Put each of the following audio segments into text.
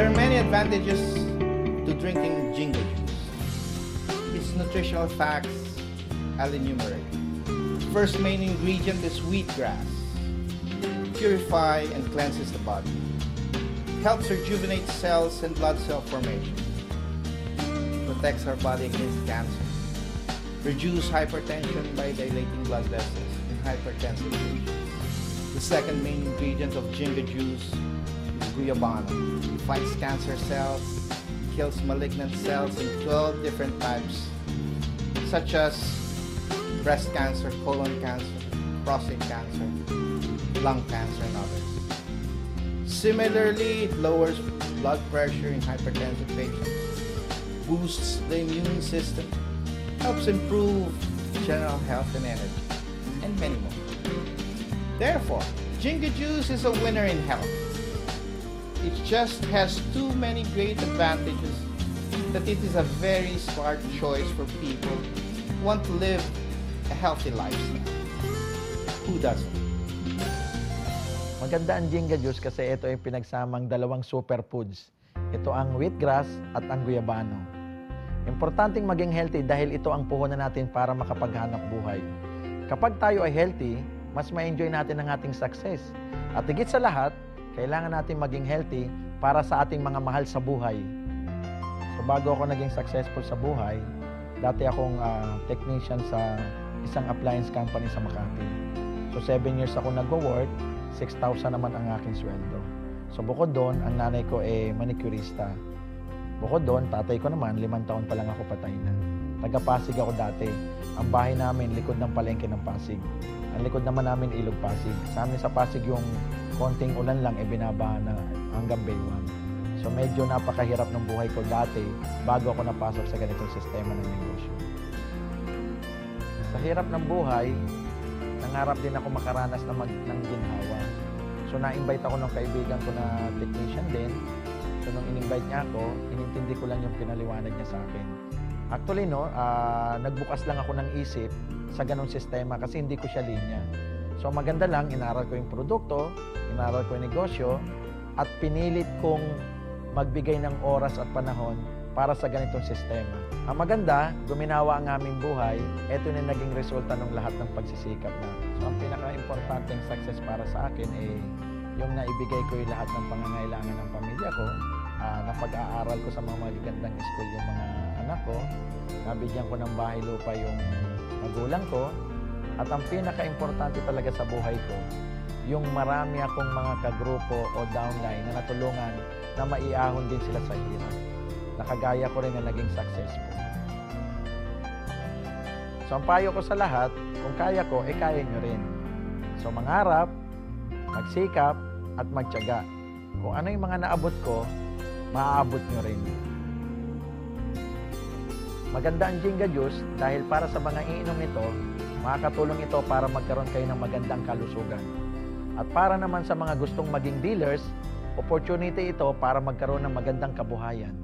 There are many advantages to drinking ginger juice. Its nutritional facts I'll enumerate. First main ingredient is wheatgrass. Purify and cleanses the body. Helps rejuvenate cells and blood cell formation. Protects our body against cancer. Reduce hypertension by dilating blood vessels in hypertensive patients. The second main ingredient of ginger juice is guayabano. It fights cancer cells, kills malignant cells in 12 different types, such as breast cancer, colon cancer, prostate cancer, lung cancer, and others. Similarly, it lowers blood pressure in hypertensive patients, boosts the immune system, helps improve general health and energy, and many more. Therefore, ginger juice is a winner in health. It just has too many great advantages that it is a very smart choice for people who want to live a healthy lifestyle. Who doesn't? Maganda ang ginger juice kasi ito ay pinagsamang dalawang superfoods. Ito ang wheatgrass at ang guayabano. Importanteng maging healthy dahil ito ang puhunan natin para makapaghanap buhay. Kapag tayo ay healthy, mas ma-enjoy natin ang ating success. At higit sa lahat, kailangan natin maging healthy para sa ating mga mahal sa buhay. So bago ako naging successful sa buhay, dati akong technician sa isang appliance company sa Makati. So 7 years ako nagwo-work, 6,000 naman ang aking sweldo. So bukod doon, ang nanay ko ay manicurista. Bukod doon, tatay ko naman, 5 taon pa lang ako patay na. Taga-Pasig ako dati. Ang bahay namin, likod ng palengke ng Pasig. Ang likod naman namin, Ilog Pasig. Sa amin sa Pasig, yung konting ulan lang, binabaha na hanggang baywang. So medyo napakahirap ng buhay ko dati bago ako napasok sa ganitong sistema ng negosyo. Sa hirap ng buhay, nangarap din ako makaranas ng ginhawa. So na-invite ako ng kaibigan ko na technician din. So nung in-invite niya ako, inintindi ko lang yung pinaliwanag niya sa akin. Actually, nagbukas lang ako ng isip sa ganong sistema kasi hindi ko siya linya. So maganda lang, inaral ko yung produkto, inaral ko yung negosyo, at pinilit kong magbigay ng oras at panahon para sa ganitong sistema. Ang maganda, guminawa ang aming buhay, ito na naging resulta ng lahat ng pagsisikap na. So ang pinaka-importanteng success para sa akin ay yung naibigay ko yung lahat ng pangangailangan ng pamilya ko, napag-aaral ko sa mga magagandang school yung mga anak ko, nabigyan ko ng bahay lupa yung magulang ko, at ang pinaka-importante talaga sa buhay ko, yung marami akong mga kagrupo o downline na natulungan na maiahon din sila sa hirap. Nakagaya ko rin na naging successful. So ang payo ko sa lahat, kung kaya ko, kaya nyo rin. So mangarap, magsikap, at magtiyaga. Kung ano yung mga naabot ko, maaabot nyo rin. Maganda ang ginger juice dahil para sa mga iinom nito, makakatulong ito para magkaroon kayo ng magandang kalusugan. At para naman sa mga gustong maging dealers, opportunity ito para magkaroon ng magandang kabuhayan.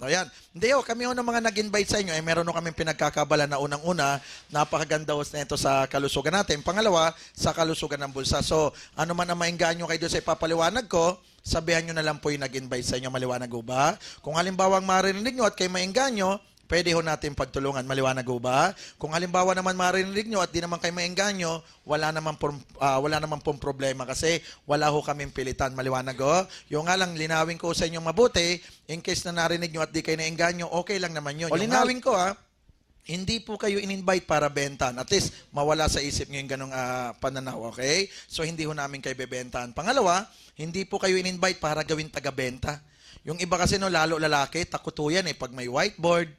Ayan. Hindi kami ng mga nag-invite sa inyo, meron kaming pinagkakabala na unang-una, napakaganda na ito sa kalusugan natin. Pangalawa, sa kalusugan ng bulsa. So, ano man ang maingganyo kayo doon sa ipapaliwanag ko, sabihan nyo na lang po yung nag-invite sa inyo, maliwanag ba? Kung halimbawa marinig nyo at kayo maingganyo, pwede ho natin pagtulungan. Maliwanag ho ba? Kung halimbawa naman marinig nyo at di naman kayo maengganyo, wala naman pong problema kasi wala ho kaming pilitan. Maliwanag ho? Yung nga lang, linawin ko sa inyo mabuti, in case na narinig nyo at di kayo naengganyo, okay lang naman yun. O linawin ko hindi po kayo in-invite para bentan. At least, mawala sa isip nyo yung ganong pananaw, okay? So, hindi ho namin kayo bebentan. Pangalawa, hindi po kayo in-invite para gawin taga-benta. Yung iba kasi lalo lalaki, takot ho yan pag may whiteboard,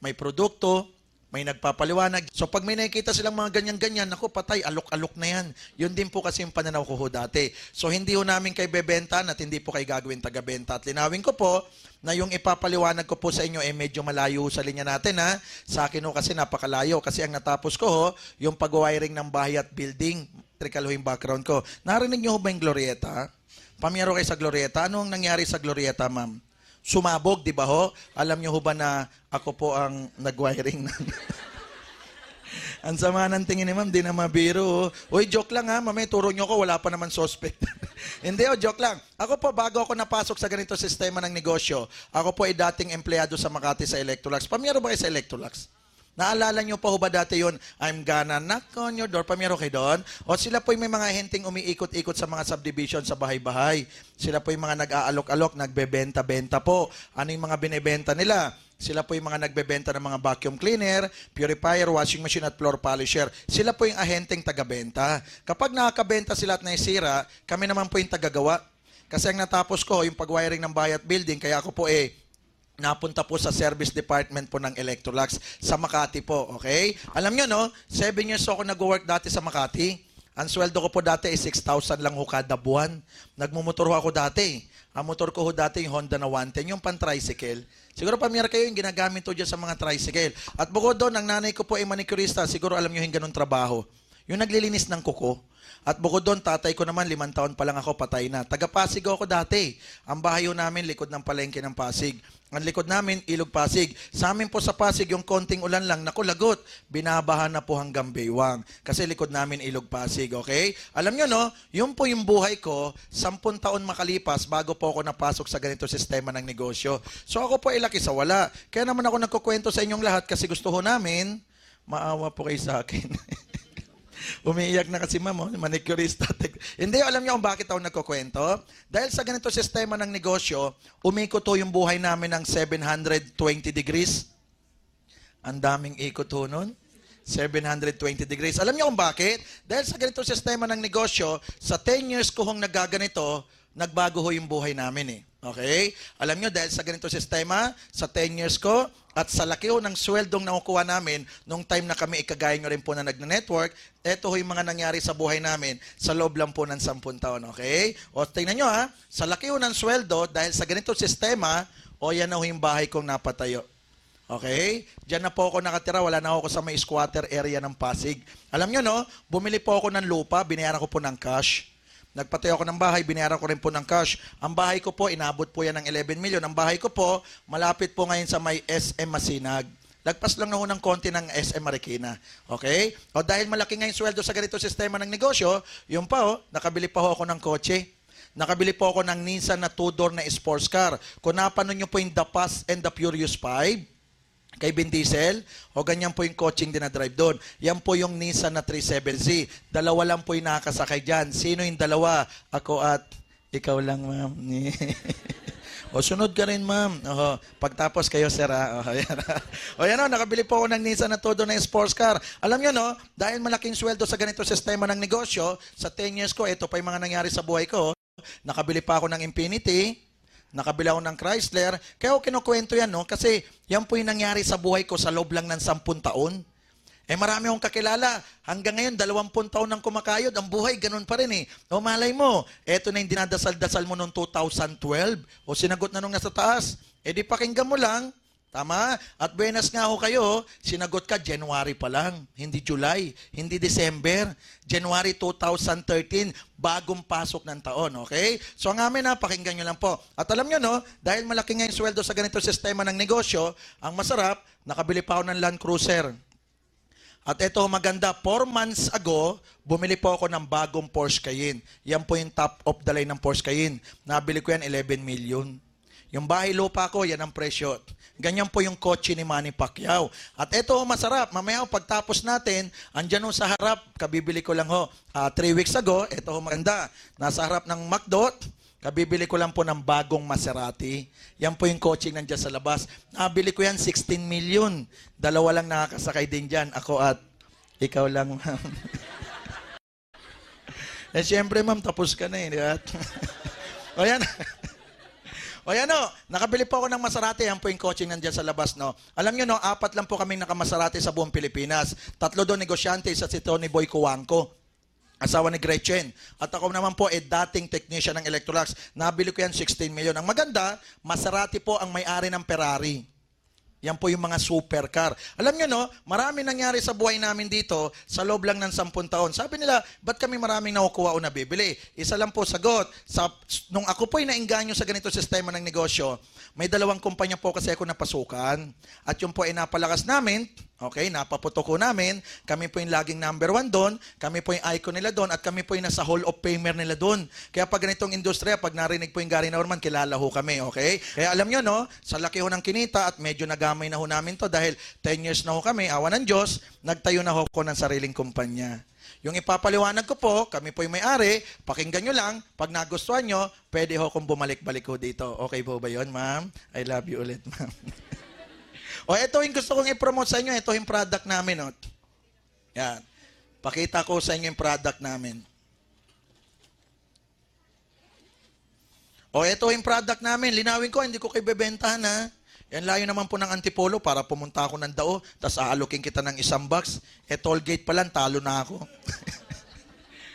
may produkto, may nagpapaliwanag. So pag may nakikita silang mga ganyan-ganyan, naku patay, alok-alok na yan. Yun din po kasi yung pananaw ko ho dati. So hindi ho namin kayo bebentan at hindi po kayo gagawin taga-benta. At linawin ko po na yung ipapaliwanag ko po sa inyo medyo malayo sa linya natin Sa akin ho kasi napakalayo. Kasi ang natapos ko yung pag-wiring ng bahay at building. Electrical ho yung background ko. Narinig nyo ho ba yung Glorieta? Pamiyaro kayo sa Glorieta. Ano ang nangyari sa Glorieta, ma'am? Sumabog, di ba ho? Alam niyo ho ba na ako po ang nag-wiring ng... Ang sama ng tingin ni ma'am, di na mabiro. Uy, joke lang mamaya turo niyo ko, wala pa naman suspect. Hindi joke lang. Ako po, bago ako napasok sa ganito sistema ng negosyo, ako po ay dating empleyado sa Makati sa Electrolux. Pamiyaro ba kayo sa Electrolux? Naalala nyo pa ho ba dati yun, I'm gonna knock on your door, pamiyaro kayo doon? O sila po yung may mga henting umiikot-ikot sa mga subdivision sa bahay-bahay. Sila po yung mga nag-aalok-alok, nagbebenta-benta po. Ano yung mga binebenta nila? Sila po yung mga nagbebenta ng mga vacuum cleaner, purifier, washing machine at floor polisher. Sila po yung ahenteng taga-benta. Kapag nakakabenta sila at naisira, kami naman po yung tagagawa. Kasi ang natapos ko, yung pag-wiring ng bahay at building, kaya ako po napunta po sa service department po ng Electrolux sa Makati po, okay? Alam nyo, 7 years ako nag-work dati sa Makati. Ang sweldo ko po dati ay 6,000 lang ho kada buwan. Nagmumotor ho ako dati. Ang motor ko ho dati yung Honda na 110, yung pan-tricycle. Siguro pamira kayo yung ginagamit ho dyan sa mga tricycle. At bukod doon, ang nanay ko po ay manicurista. Siguro alam nyo yung ganun trabaho. Yung naglilinis ng kuko. At bukod doon, tatay ko naman, 5 taon pa lang ako, patay na. Taga-Pasig ako dati. Ang bahay namin, likod ng palengke ng Pasig. Ang likod namin, Ilog Pasig. Sa amin po sa Pasig, yung konting ulan lang, naku, lagot. Binabaha na po hanggang Baywang. Kasi likod namin, Ilog Pasig, okay? Alam nyo, yun po yung buhay ko, 10 taon makalipas bago po ako napasok sa ganito sistema ng negosyo. So ako po ay laki sa wala. Kaya naman ako nagkukwento sa inyong lahat kasi gusto ho namin, maawa po kayo sa akin. Umiiyak na kasi ma'am, manicurista. Hindi, alam niyo kung bakit ako nagkukwento? Dahil sa ganito sistema ng negosyo, umikot ho yung buhay namin ng 720 degrees. Ang daming ikot ho nun. 720 degrees. Alam niyo kung bakit? Dahil sa ganito sistema ng negosyo, sa 10 years ko hong nagaganito, nagbago ho yung buhay namin Okay? Alam nyo, dahil sa ganito sistema, sa 10 years ko, at sa laki ho ng sweldong nakukuha namin, nung time na kami ikagaya nyo rin po na nag-network, eto ho yung mga nangyari sa buhay namin sa loob lang po ng 10 taon. Okay? O tingnan nyo sa laki ho ng sweldo, dahil sa ganito sistema, yan na ho yung bahay kong napatayo. Okay? Diyan na po ako nakatira, wala na ako sa may squatter area ng Pasig. Alam nyo bumili po ako ng lupa, binayaran ko po ng cash. Nagpatayo ako ng bahay, binayaran ko rin po ng cash. Ang bahay ko po, inabot po yan ng 11 million. Ang bahay ko po, malapit po ngayon sa may SM Masinag. Lagpas lang na ho ng konti ng SM Marikina. Okay? O dahil malaki ngayon sweldo sa ganito sistema ng negosyo, yun pa nakabili pa ho ako ng kotse. Nakabili po ako ng Nissan na 2-door na sports car. Kung napanood nyo po yung The Fast and the Furious 5, kay Vin Diesel, o ganyan po yung coaching din na drive doon. Yan po yung Nissan na 370Z. Dalawa lang po yung nakakasakay dyan. Sino yung dalawa? Ako at ikaw lang, ma'am. O sunod ka rin, ma'am. Pagtapos kayo, sir. Yan nakabili po ako ng Nissan na todo na sports car. Alam nyo, dahil malaking sweldo sa ganito sistema ng negosyo, sa 10 years ko, ito pa yung mga nangyari sa buhay ko. Nakabili pa ako ng Infinity, nakabila ako ng Chrysler. Kaya ako kinukwento yan, kasi yan po yung nangyari sa buhay ko sa loob lang ng 10 taon. Marami akong kakilala. Hanggang ngayon, 20 taon nang kumakayod. Ang buhay, ganun pa rin O malay mo, eto na yung dinadasal-dasal mo noong 2012. O sinagot na nung nasa taas. Di pakinggan mo lang. Tama? At buenas nga ho kayo, sinagot ka January pa lang, hindi July, hindi December, January 2013, bagong pasok ng taon, okay? So ang amin pakinggan nyo lang po. At alam nyo dahil malaki nga yung sweldo sa ganito sistema ng negosyo, ang masarap, nakabili pa ako ng Land Cruiser. At ito maganda, 4 months ago, bumili po ako ng bagong Porsche Cayenne. Yan po yung top of the line ng Porsche Cayenne. Nabili ko yan 11 million. Yung bahay lupa ko, yan ang presyo. Ganyan po yung kotse ni Manny Pacquiao. At ito masarap. Mamaya pagtapos natin, andyan ho sa harap, kabibili ko lang ho. 3 weeks ago, ito ho maganda. Nasa harap ng McDo, kabibili ko lang po ng bagong Maserati. Yan po yung kotse nandiyan sa labas. Nabili ko yan, 16 million. 2 lang nakakasakay din dyan. Ako at ikaw lang, ma'am. Eh, siyempre, ma'am, tapos ka na eh. Di ba? O yan. O yan o, nakabili po ako ng Maserati. Yan po yung coaching nandiyan sa labas, no? Alam nyo, no, 4 lang po kaming nakamaserati sa buong Pilipinas. 3 doon negosyante, isa si Tony Boy Cuangco, asawa ni Gretchen. At ako naman po, dating technician ng Electrolux. Nabili ko yan, 16 million. Ang maganda, Maserati po ang may-ari ng Ferrari. Yan po yung mga supercar. Alam nyo, no, marami nangyari sa buhay namin dito sa loob lang ng 10 taon. Sabi nila, ba't kami maraming nakukuha o nabibili? Isa lang po sagot. Nung ako po'y nainganyo sa ganito sistema ng negosyo, may 2 kumpanya po kasi ako napasukan. At yung po ay napalakas namin, okay, napaputok ko namin. Kami po yung laging number 1 doon. Kami po yung icon nila doon. At kami po yung nasa Hall of Famer nila doon. Kaya pag ganitong industriya, pag narinig po yung Gary Norman, kilala ho kami, okay? Kaya alam nyo, no, sa laki ho ng kinita at medyo nagamay na ho namin to dahil 10 years na ho kami, awa ng Diyos, nagtayo na ho ko ng sariling kumpanya. Yung ipapaliwanag ko po, kami po yung may-ari, pakinggan nyo lang, pag nagustuhan nyo, pwede ho kung bumalik-balik ho dito. Okay po ba yun, ma'am? I love you ulit, ma'am. O, ito yung gusto kong i-promote sa inyo. Ito yung product namin. O. Yan. Pakita ko sa inyo yung product namin. O, ito yung product namin. Linawin ko, hindi ko kayo bebentahan, ha? Yan layo naman po ng Antipolo para pumunta ako ng Dao, tapos aalukin kita ng 1 box. Toll gate pa lang, talo na ako.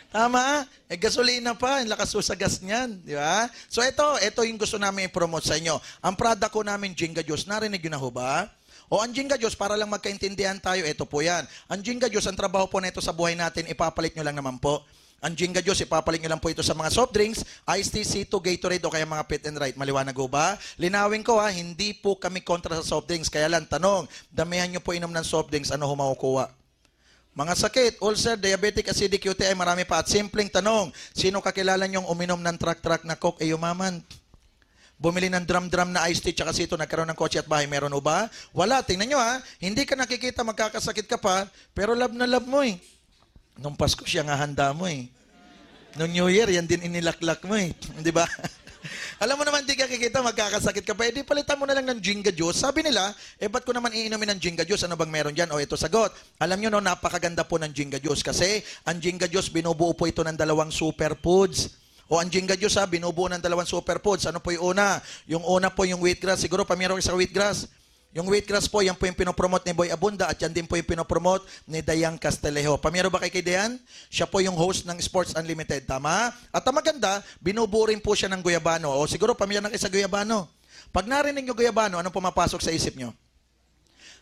Tama? Gasolina pa, yung lakas sa gas niyan. Di ba? So ito yung gusto namin i-promote sa inyo. Ang product ko namin, Jinga Juice. Narinig yun na ho ba? O ang Jinga Juice, para lang magkaintindihan tayo, ito po yan. Ang Jinga Juice, ang trabaho po na ito sa buhay natin, ipapalit nyo lang naman po. Ang Jinga Juice, ipapalit nyo lang po ito sa mga soft drinks, iced tea, C2, Gatorade o kaya mga Fit and Right. Maliwanag ho ba? Linawin ko ha, hindi po kami kontra sa soft drinks. Kaya lang, tanong, damihan nyo po inom ng soft drinks, ano ho makukuha? Mga sakit, ulcer, diabetic, acidic, UTI, marami pa. At simpleng tanong, sino kakilala nyong uminom ng truck na Coke? Yumaman. Bumili ng drum na iced tea, tsaka sito, nagkaroon ng kotse at bahay. Meron o ba? Wala. Tingnan nyo ha, hindi ka nakikita, magkakasakit ka pa, pero love na love mo eh. Nung Pasko siya nga handa mo eh. Nung New Year, yan din inilaklak mo eh. Di ba? Alam mo naman, di ka kikita, magkakasakit ka pa. Palitan mo na lang ng Jinga Juice. Sabi nila, ba't ko naman iinumin ng Jinga Juice? Ano bang meron dyan? O, ito sagot. Alam nyo, no, napakaganda po ng Jinga Juice. Kasi, ang Jinga Juice, binubuo po ito ng 2 superfoods. O, ang Jinga Juice, binubuo ng 2 superfoods. Ano po yung una? Yung una po yung wheatgrass. Siguro, pamiro sa wheatgrass. Yung wheatgrass po, yan po yung pinopromote ni Boy Abunda at yan din po yung pinopromote ni Dayan Castelejo. Pamiyero ba kay Dayan? Siya po yung host ng Sports Unlimited, tama? At ang maganda, binubuo rin po siya ng Guyabano. O siguro, pamilya ng isa Guyabano. Pag narinig nyo Guyabano, anong pumapasok sa isip nyo?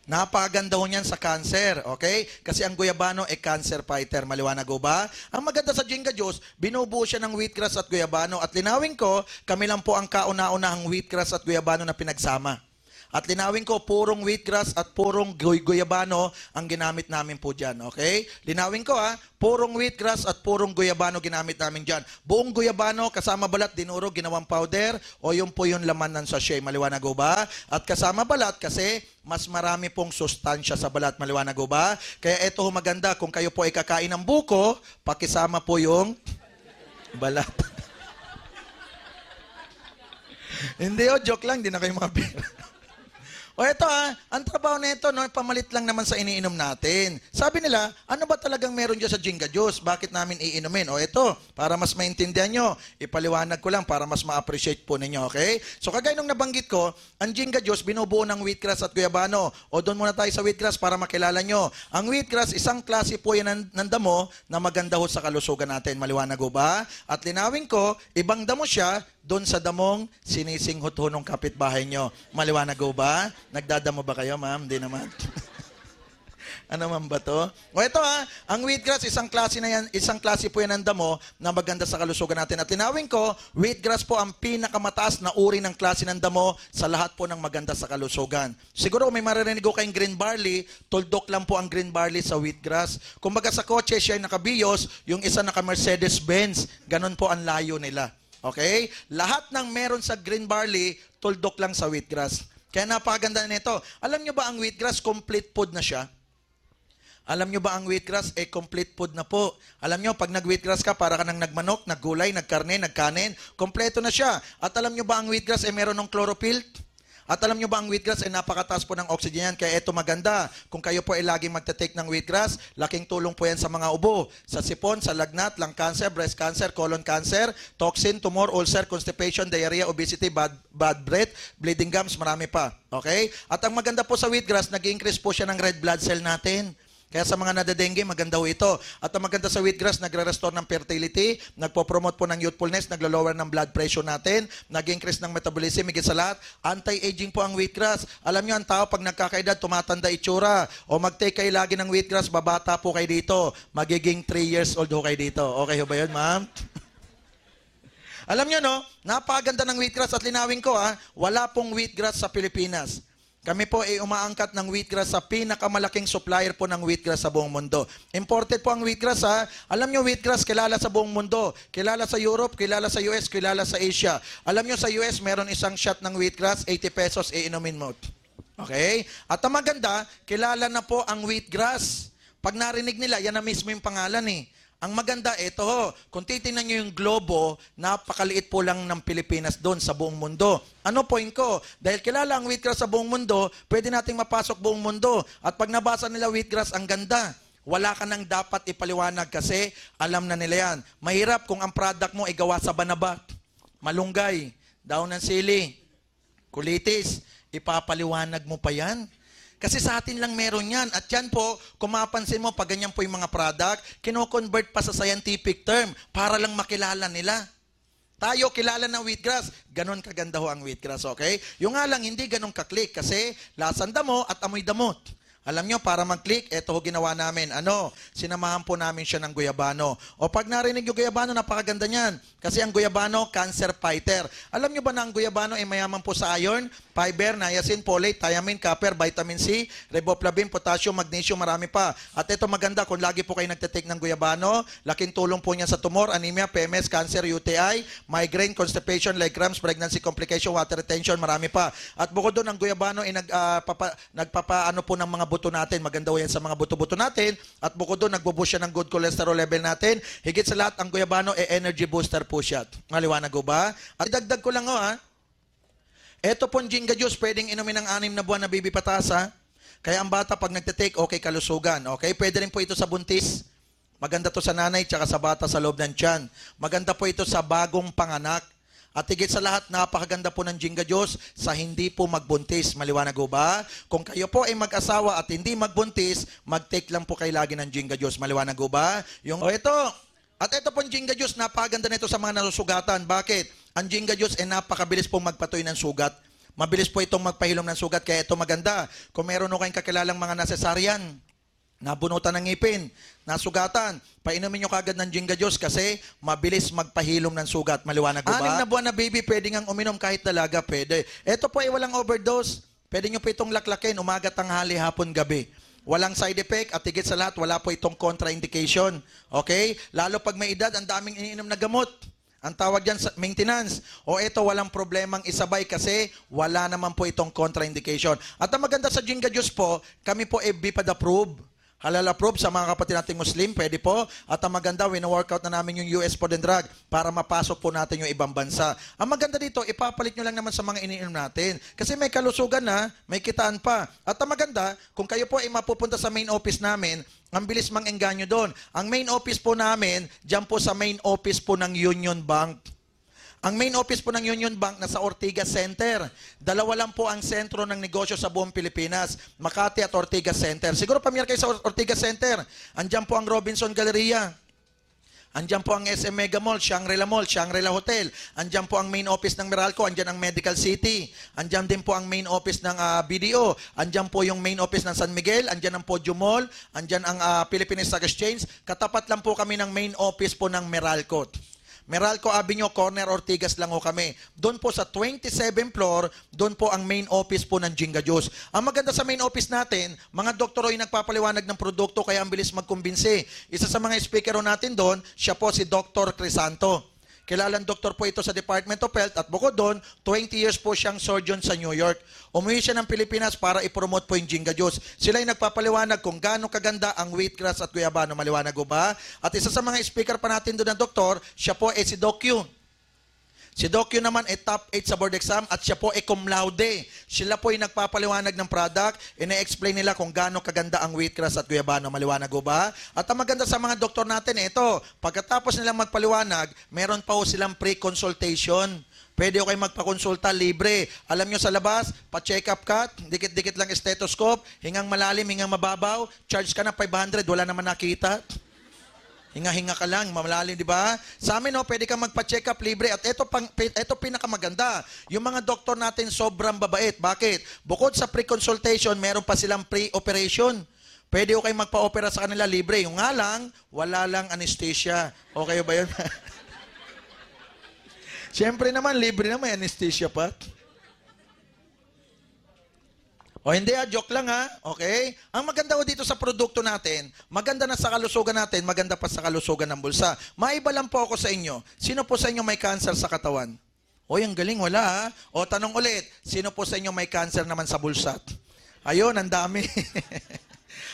Napakaganda ho niyan sa cancer, okay? Kasi ang Guyabano cancer fighter, maliwanag ho ba? Ang maganda sa Jinga Juice, binubuo siya ng wheatgrass at Guyabano. At linawin ko, kami lang po ang kauna-unahang wheatgrass at Guyabano na pinagsama. At linawin ko, purong wheatgrass at purong guyabano ang ginamit namin po dyan. Okay? Linawin ko purong wheatgrass at purong guyabano ginamit namin dyan. Buong guyabano, kasama balat, dinurog, ginawang powder, o yun po yung laman ng sachet. Maliwanag ho ba? At kasama balat kasi mas marami pong sustansya sa balat. Maliwanag ho ba? Kaya ito ho maganda, kung kayo po ay kakain ng buko, pakisama po yung balat. Hindi joke lang, di na kayo mapira. O ito ang trabaho na ito, no, pamalit lang naman sa iniinom natin. Sabi nila, ano ba talagang meron dyan sa Jinga Juice? Bakit namin iinumin? O ito, para mas maintindihan nyo, ipaliwanag ko lang para mas ma-appreciate po ninyo, okay? So kagaya nung nabanggit ko, ang Jinga Juice binubuo ng wheatgrass at guyabano. O doon muna tayo sa wheatgrass para makilala nyo. Ang wheatgrass, isang klase po yan ng damo na maganda ho sa kalusugan natin. Maliwanag ho ba? At linawin ko, ibang damo siya doon sa damong sinisinghot ho ng kapitbahay nyo. Maliwanag ho ba? Nagdadamo ba kayo, ma'am? Hindi naman. Ano man ba to? O ito ang wheatgrass, isang klase po yan ng damo na maganda sa kalusugan natin. At linawin ko, wheatgrass po ang pinakamataas na uri ng klase ng damo sa lahat po ng maganda sa kalusugan. Siguro may maririnig ko kayong green barley, tuldok lang po ang green barley sa wheatgrass. Kumbaga sa kotse, siya ay nakabiyos, yung isa naka Mercedes-Benz. Ganon po ang layo nila. Okay? Lahat ng meron sa green barley, tuldok lang sa wheatgrass. Kaya napakaganda nito. Alam nyo ba ang wheatgrass, complete food na siya? Alam nyo ba ang wheatgrass, complete food na po. Alam nyo, pag nag-wheatgrass ka, para ka nang nagmanok, naggulay, nagkarne, nagkanin, kompleto na siya. At alam nyo ba ang wheatgrass, meron ng chlorophyll? At alam nyo ba ang wheatgrass ay napakataas po ng oxygen yan, kaya ito maganda. Kung kayo po ay laging magte-take ng wheatgrass, laking tulong po yan sa mga ubo, sa sipon, sa lagnat, lung cancer, breast cancer, colon cancer, toxin, tumor, ulcer, constipation, diarrhea, obesity, bad breath, bleeding gums, marami pa. Okay? At ang maganda po sa wheatgrass, nag-increase po siya ng red blood cell natin. Kaya sa mga nadadengue, maganda ho ito. At ang maganda sa wheatgrass, nagre-restore ng fertility, nagpo-promote po ng youthfulness, naglo-lower ng blood pressure natin, nag-increase ng metabolism, higit sa lahat, anti-aging po ang wheatgrass. Alam nyo, ang tao pag nagkakaedad, tumatanda itsura. O mag-take kayo lagi ng wheatgrass, babata po kayo dito. Magiging 3 years old ho kayo dito. Okay ho ba yun, ma'am? Alam nyo, no? Napakaganda ng wheatgrass at linawin ko, wala pong wheatgrass sa Pilipinas. Kami po ay umaangkat ng wheatgrass sa pinakamalaking supplier po ng wheatgrass sa buong mundo. Imported po ang wheatgrass, Alam nyo, wheatgrass kilala sa buong mundo. Kilala sa Europe, kilala sa US, kilala sa Asia. Alam nyo, sa US, meron isang shot ng wheatgrass, 80 pesos, iinumin mo. Okay? At ang maganda, kilala na po ang wheatgrass. Pag narinig nila, yan na mismo yung pangalan Ang maganda, ito ho, kung titingnan nyo yung globo, napakaliit po lang ng Pilipinas doon sa buong mundo. Ano point ko? Dahil kilala ang wheatgrass sa buong mundo, pwede nating mapasok buong mundo. At pag nabasa nila wheatgrass, ang ganda. Wala ka nang dapat ipaliwanag kasi alam na nila yan. Mahirap kung ang product mo ay gawa sa banabat, malunggay, daon ng sili, kulitis, ipapaliwanag mo pa yan. Kasi sa atin lang meron yan. At yan po, kung mapansin mo, pag ganyan po yung mga product, kino-convert pa sa scientific term para lang makilala nila. Tayo, kilala ng wheatgrass. Ganon kaganda ho ang wheatgrass, okay? Yung nga lang, hindi ganon kaklik kasi lasan damo at amoy damot. Alam nyo, para mag-click, ito ho ginawa namin. Sinamahan po namin siya ng guyabano. O pag narinig yung guyabano, napakaganda niyan. Kasi ang guyabano, cancer fighter. Alam nyo ba na ang guyabano ay mayaman po sa iron, fiber, niacin, folate, thiamine, copper, vitamin C, riboflavin, potassium, magnesium, marami pa. At ito maganda, kung lagi po kayo nagtitake ng guyabano, laking tulong po niya sa tumor, anemia, PMS, cancer, UTI, migraine, constipation, leg cramps, pregnancy complication, water retention, marami pa. At bukod doon, ang guyabano ay nagpapaano po ng mga buto natin. Maganda yan sa mga buto-buto natin. At bukod doon, nagbo-boost siya ng good cholesterol level natin. Higit sa lahat, ang guyabano ay energy booster po siya. Maliwanag ko ba? At idagdag ko lang Ito pong Jinga Juice, pwedeng inumin ng 6 na buwan na baby patasa. Kaya ang bata pag nagtitake, okay kalusugan. Okay? Pwede rin po ito sa buntis. Maganda to sa nanay tsaka sa bata sa loob ng tiyan. Maganda po ito sa bagong panganak. At higit sa lahat, napakaganda po ng Jinga Juice sa hindi po magbuntis. Maliwanag ho ba? Kung kayo po ay mag-asawa at hindi magbuntis, mag-take lang po kayo lagi ng Jinga Juice. Maliwanag ho ba? Ito. At ito pong Jinga Juice, napakaganda nito sa mga nasusugatan. Bakit? Ang Jinga Juice ay napakabilis pong magpatoy ng sugat. Mabilis po itong magpahilom ng sugat, kaya ito maganda. Kung meron ho kayong kakilalang mga nasesaryan, nabunutan ng ngipin, nasugatan, painumin nyo kagad ng Jinga Juice kasi mabilis magpahilom ng sugat. Maliwanag ba? 6 na buwan na baby, pwede ngang uminom kahit dalaga, pwede. Ito po ay walang overdose. Pwede nyo po itong laklakin, umaga, tanghali, hapon, gabi. Walang side effect at higit sa lahat, wala po itong contraindication. Okay? Lalo pag may edad, ang daming iniinom na gamot. Ang tawag dyan sa maintenance. O ito, walang problemang isabay kasi wala naman po itong contraindication. At ang maganda sa Jinga Juice po, kami po ay BIPAD approved. Halal approved sa mga kapatid nating Muslim, pwede po. At ang maganda, wino-workout na namin yung US Food and Drug para mapasok po natin yung ibang bansa. Ang maganda dito, ipapalit nyo lang naman sa mga iniinom natin. Kasi may kalusugan na, may kitaan pa. At ang maganda, kung kayo po ay mapupunta sa main office namin, ang bilis mang-engganyo doon. Ang main office po namin, dyan po sa main office po ng Union Bank. Ang main office po ng Union Bank nasa Ortigas Center. 2 lang po ang sentro ng negosyo sa buong Pilipinas, Makati at Ortigas Center. Siguro pamilyar kayo sa Ortigas Center. Andiyan po ang Robinson Galleria. Andiyan po ang SM Mega Mall, Shangri-La Mall, Shangri-La Hotel. Andiyan po ang main office ng Meralco, andiyan ang Medical City. Andiyan din po ang main office ng BDO. Andiyan po yung main office ng San Miguel, andiyan ang Podium Mall, andiyan ang Philippine Stock Exchange. Katapat lang po kami ng main office po ng Meralco. Meralco Avenue, corner Ortigas lang ho kami. Doon po sa 27th floor, doon po ang main office po ng Jinga Juice. Ang maganda sa main office natin, mga doktor ay nagpapaliwanag ng produkto kaya ang bilis magkumbinsi. Isa sa mga speaker natin doon, siya po si Dr. Crisanto. Kilalang doktor po ito sa Department of Health at bukod doon, 20 years po siyang surgeon sa New York. Umuwi siya ng Pilipinas para ipromote po yung Jinga Juice. Sila ay nagpapaliwanag kung gaano kaganda ang wheatgrass at guyabano. Maliwanag ko ba? At isa sa mga speaker pa natin doon ng doktor, siya po si Doc Yun. Si Doc Yun naman ay top 8 sa board exam at siya po ay cum laude. Sila po ay nagpapaliwanag ng product, ina-explain nila kung gaano kaganda ang wheatgrass at guyabano. Maliwanag ko ba? At ang maganda sa mga doktor natin, ito, pagkatapos nilang magpaliwanag, meron pa ho silang pre-consultation. Pwede kayo magpakonsulta, libre. Alam nyo sa labas, pa-check up ka, dikit-dikit lang stethoscope, hingang malalim, hingang mababaw, charge ka na 500, wala naman nakita. Hinga-hinga ka lang, malalim, di ba? Sa amin, no, pwede kang magpa-check up libre. At ito pinakamaganda. Yung mga doktor natin sobrang babait. Bakit? Bukod sa pre-consultation, meron pa silang pre-operation. Pwede kayo magpa-opera sa kanila libre. Yung nga lang, wala lang anesthesia. Okay ba yun? Siyempre naman, libre na may anesthesia pa. O hindi joke lang okay? Ang maganda ko dito sa produkto natin, maganda na sa kalusugan natin, maganda pa sa kalusugan ng bulsa. Maiba lang po ako sa inyo. Sino po sa inyo may cancer sa katawan? O, ang galing, wala O, tanong ulit, sino po sa inyo may cancer naman sa bulsa? Ayun, ang dami.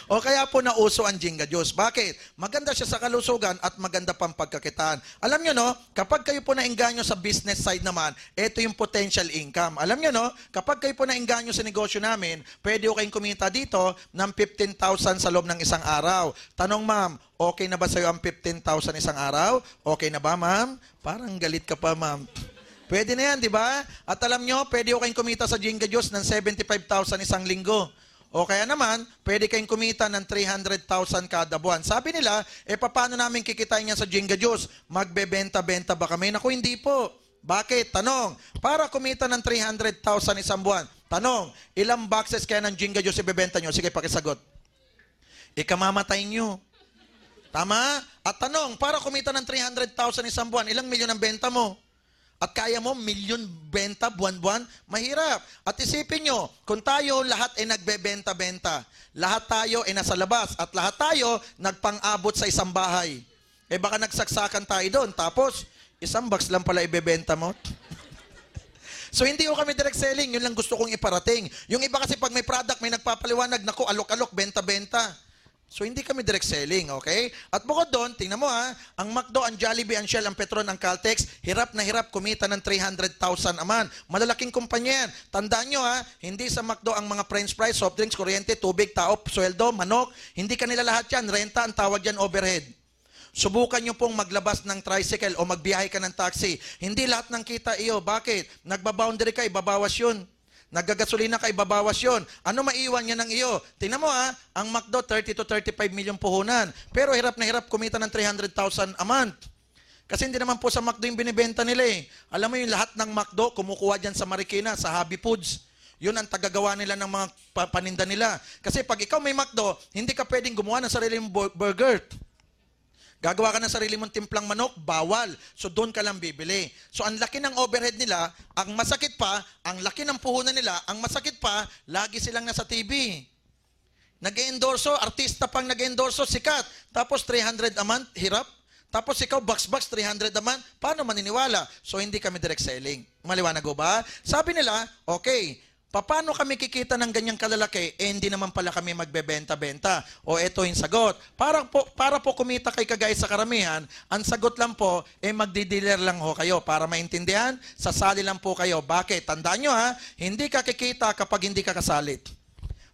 O kaya po nauso ang Jinga Juice. Bakit? Maganda siya sa kalusugan at maganda pang pagkakitaan. Alam nyo, no, kapag kayo po nainganyo sa business side naman, ito yung potential income. Alam nyo, no, kapag kayo po nainganyo sa negosyo namin, pwede ko kayong kumita dito ng 15,000 sa loob ng isang araw. Tanong, ma'am, okay na ba sa'yo ang 15,000 isang araw? Okay na ba, ma'am? Parang galit ka pa, ma'am. Pwede na yan, di ba? At alam nyo, pwede ko kayong kumita sa Jinga Juice ng 75,000 isang linggo. O kaya naman, pwede kayong kumita ng 300,000 kada buwan. Sabi nila, paano namin kikitain yan sa Jinga Juice? Magbebenta-benta ba kami? Naku, hindi po. Bakit? Tanong, para kumita ng 300,000 isang buwan. Tanong, ilang boxes kaya ng Jinga Juice ibebenta nyo? Sige, pakisagot. Ikamamatay nyo. Tama? At tanong, para kumita ng 300,000 isang buwan, ilang milyon ang benta mo? At kaya mo, milyon benta buwan-buwan? Mahirap. At isipin nyo, kung tayo lahat ay nagbebenta-benta, lahat tayo ay nasa labas, at lahat tayo nagpang-abot sa isang bahay. Baka nagsaksakan tayo doon, tapos isang box lang pala ibebenta mo. So hindi ko kami direct selling, yun lang gusto kong iparating. Yung iba kasi pag may product, may nagpapaliwanag, naku, alok-alok, benta-benta. So, hindi kami direct selling, okay? At bukod doon, tingnan mo ang McDo, ang Jollibee, ang Shell, ang Petron, ang Caltex, hirap na hirap kumita ng 300,000 aman. Malalaking kumpanya yan. Tandaan nyo hindi sa McDo ang mga french fries, soft drinks, kuryente, tubig, tao, sweldo, manok. Hindi kanila lahat yan. Renta, ang tawag yan, overhead. Subukan nyo pong maglabas ng tricycle o magbiyahe ka ng taxi. Hindi lahat ng kita iyo. Bakit? Nagbaboundary ka, ibabawas yun. Naggagasolina ka, ibabawas yun. Ano maiwan niya ng iyo? Tingnan mo ang McDo, 30 to 35 million puhunan. Pero hirap na hirap kumita ng 300,000 a month. Kasi hindi naman po sa McDo yung binibenta nila Alam mo yung lahat ng McDo, kumukuha dyan sa Marikina, sa Happy Foods. Yun ang tagagawa nila ng mga paninda nila. Kasi pag ikaw may McDo, hindi ka pwedeng gumawa ng sarili mong burger. Gagawa ka ng sarili mong timplang manok, bawal. So, doon ka lang bibili. So, ang laki ng overhead nila, ang masakit pa, ang laki ng puhunan nila, ang masakit pa, lagi silang nasa TV. Nag-endorso, artista pang nag-endorso, sikat. Tapos, 300 a month, hirap. Tapos, ikaw, box-box, 300 a month. Paano maniniwala? So, hindi kami direct selling. Maliwanag ko ba? Sabi nila, okay, paano kami kikita ng ganyang kalalaki? Hindi naman pala kami magbebenta-benta. O eto yung sagot. Para po kumita kay kagaya sa karamihan, ang sagot lang po, magdi-dealer lang ho kayo. Para maintindihan, sasali lang po kayo. Bakit? Tandaan nyo hindi ka kikita kapag hindi ka kasalit.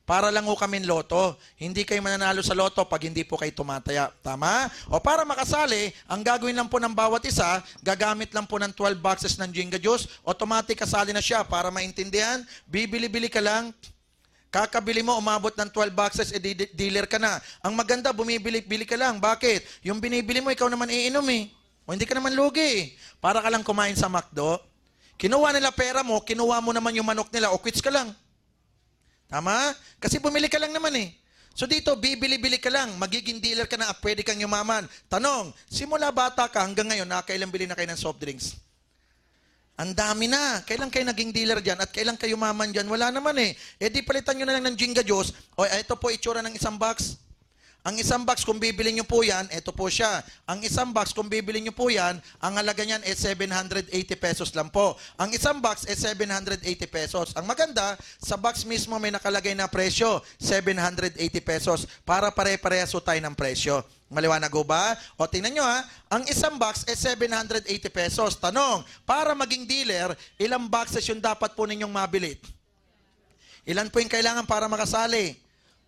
Para lang ho kami loto. Hindi kayo mananalo sa loto pag hindi po kayo tumataya. Tama? O para makasali, ang gagawin lang po ng bawat isa, gagamit lang po ng 12 boxes ng Jinga Juice, automatic kasali na siya. Para maintindihan, bibili-bili ka lang, kakabili mo, umabot ng 12 boxes, dealer ka na. Ang maganda, bumibili-bili ka lang. Bakit? Yung binibili mo, ikaw naman iinom O hindi ka naman lugi Para ka lang kumain sa McDo. Kinuha nila pera mo, kinuha mo naman yung manok nila, o quits ka lang. Tama? Kasi bumili ka lang naman So dito, bibili-bili ka lang, magiging dealer ka na at pwede kang yumaman. Tanong, simula bata ka hanggang ngayon, nakakailang bili na kayo ng soft drinks? Ang dami na. Kailan kayo naging dealer dyan at kailan kayo yumaman dyan? Wala naman di palitan nyo na lang ng Jinga Juice. O ito po itsura ng isang box. Ang isang box, kung bibili nyo po yan, ito po siya. Ang isang box, kung bibili nyo po yan, ang halaga niyan ay 780 pesos lang po. Ang isang box ay 780 pesos. Ang maganda, sa box mismo may nakalagay na presyo, 780 pesos. Para pare-parehas tayo ng presyo. Maliwanag ho ba? O tingnan nyo ha, ang isang box ay 780 pesos. Tanong, para maging dealer, ilang boxes yung dapat po ninyong mabili? Ilan po yung kailangan para makasali?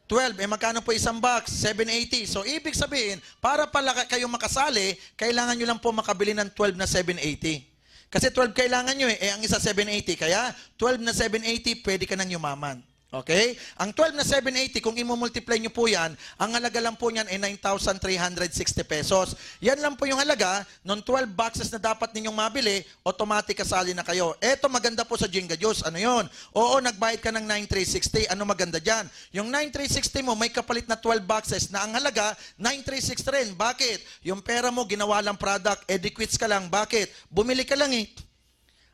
12, magkano po isang box? 780. So, ibig sabihin, para pala kayo makasali, kailangan nyo lang po makabili ng 12 na 780. Kasi 12 kailangan nyo ang isa 780. Kaya, 12 na 780, pwede ka nang yumaman. Okay? Ang 12 na 780, kung imumultiply nyo po yan, ang halaga lang po niyan ay 9,360 pesos. Yan lang po yung halaga ng 12 boxes na dapat ninyong mabili, automatic kasali na kayo. Eto maganda po sa Jinga Juice. Ano yon? Oo, nagbayad ka ng 9,360. Ano maganda dyan? Yung 9,360 mo, may kapalit na 12 boxes na ang halaga, 9,360 rin. Bakit? Yung pera mo, ginawa lang product, quits ka lang. Bakit? Bumili ka lang eh.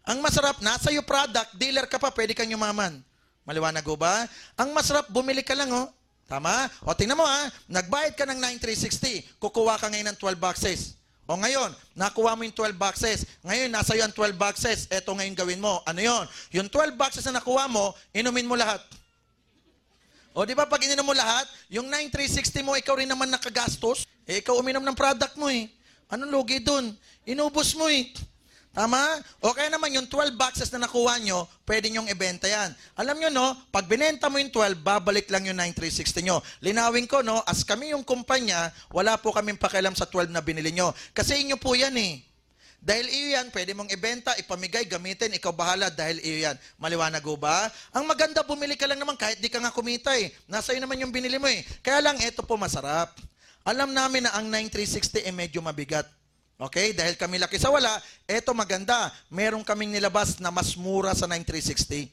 Ang masarap, nasa yung product, dealer ka pa, pwede kang yumaman. Maliwanag ho ba? Ang masarap, bumili ka lang, oh. Tama? O, tingnan mo, ha. Nagbayad ka ng 9,360. Kukuha ka ngayon ng 12 boxes. O ngayon, nakuha mo yung 12 boxes. Ngayon, nasa iyo ang 12 boxes. Eto ngayon gawin mo. Ano yon? Yung 12 boxes na nakuha mo, inumin mo lahat. O, di ba pag ininom mo lahat, yung 9,360 mo, ikaw rin naman nakagastos. Ikaw uminom ng product mo, eh. Anong lugi dun? Inubos mo, eh. Tama? O kaya naman yung 12 boxes na nakuha nyo, pwede nyong ibenta yan. Alam nyo, no, pag binenta mo yung 12, babalik lang yung 9,360 nyo. Linawin ko, no, as kami yung kumpanya, wala po kaming pakialam sa 12 na binili nyo. Kasi inyo po yan eh. Dahil iyo yan, pwede mong ibenta, ipamigay, gamitin, ikaw bahala dahil iyo yan. Maliwanag ho ba? Ang maganda, bumili ka lang naman kahit di ka nga kumita eh. Nasa iyo naman yung binili mo eh. Kaya lang, eto po masarap. Alam namin na ang 9,360 eh medyo mabigat. Okay? Dahil kami laki sa wala, eto maganda. Meron kaming nilabas na mas mura sa 9,360.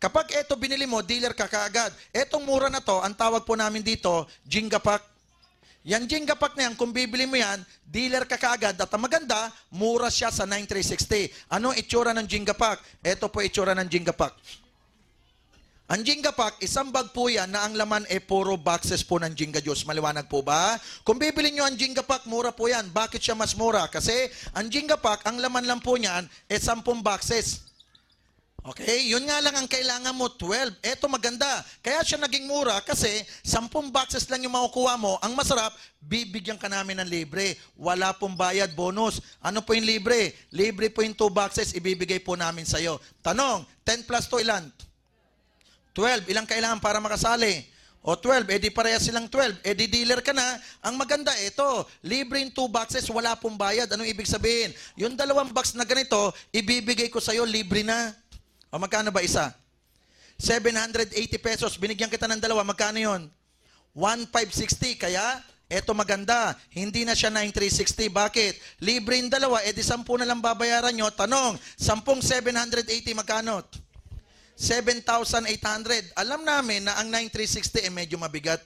Kapag eto binili mo, dealer ka kaagad. Etong mura na to, ang tawag po namin dito, Jinga Pack. Yan Jinga Pack na yan, kung bibili mo yan, dealer ka kaagad. At ang maganda, mura siya sa 9,360. Ano itsura ng Jinga Pack? Eto po itsura ng Jinga Pack. Ang Jinga Pack, isang bag po yan na ang laman ay puro boxes po ng Jinga Juice. Maliwanag po ba? Kung bibili nyo ang Jinga Pack, mura po yan. Bakit siya mas mura? Kasi ang Jinga Pack, ang laman lang po niyan ay 10 boxes. Okay? Yun nga lang ang kailangan mo, 12. Eto maganda. Kaya siya naging mura kasi 10 boxes lang yung makukuha mo. Ang masarap, bibigyan ka namin ng libre. Wala pong bayad, bonus. Ano po yung libre? Libre po yung 2 boxes, ibibigay po namin sa'yo. Tanong, 10 plus 2 ilan? 12, ilang kailangan para makasali? O 12, edi pareha silang 12. Edi dealer ka na. Ang maganda, ito, libre yung 2 boxes, wala pong bayad. Anong ibig sabihin? Yung 2 box na ganito, ibibigay ko sa'yo, libre na. O magkano ba isa? 780 pesos. Binigyan kita ng 2, magkano yon? 1,560. Kaya, eto maganda. Hindi na siya 9,360. Bakit? Libre yung 2, edi 10 na lang babayaran nyo. Tanong, 10 780, magkano? 7,800. Alam namin na ang 9,360 medyo mabigat.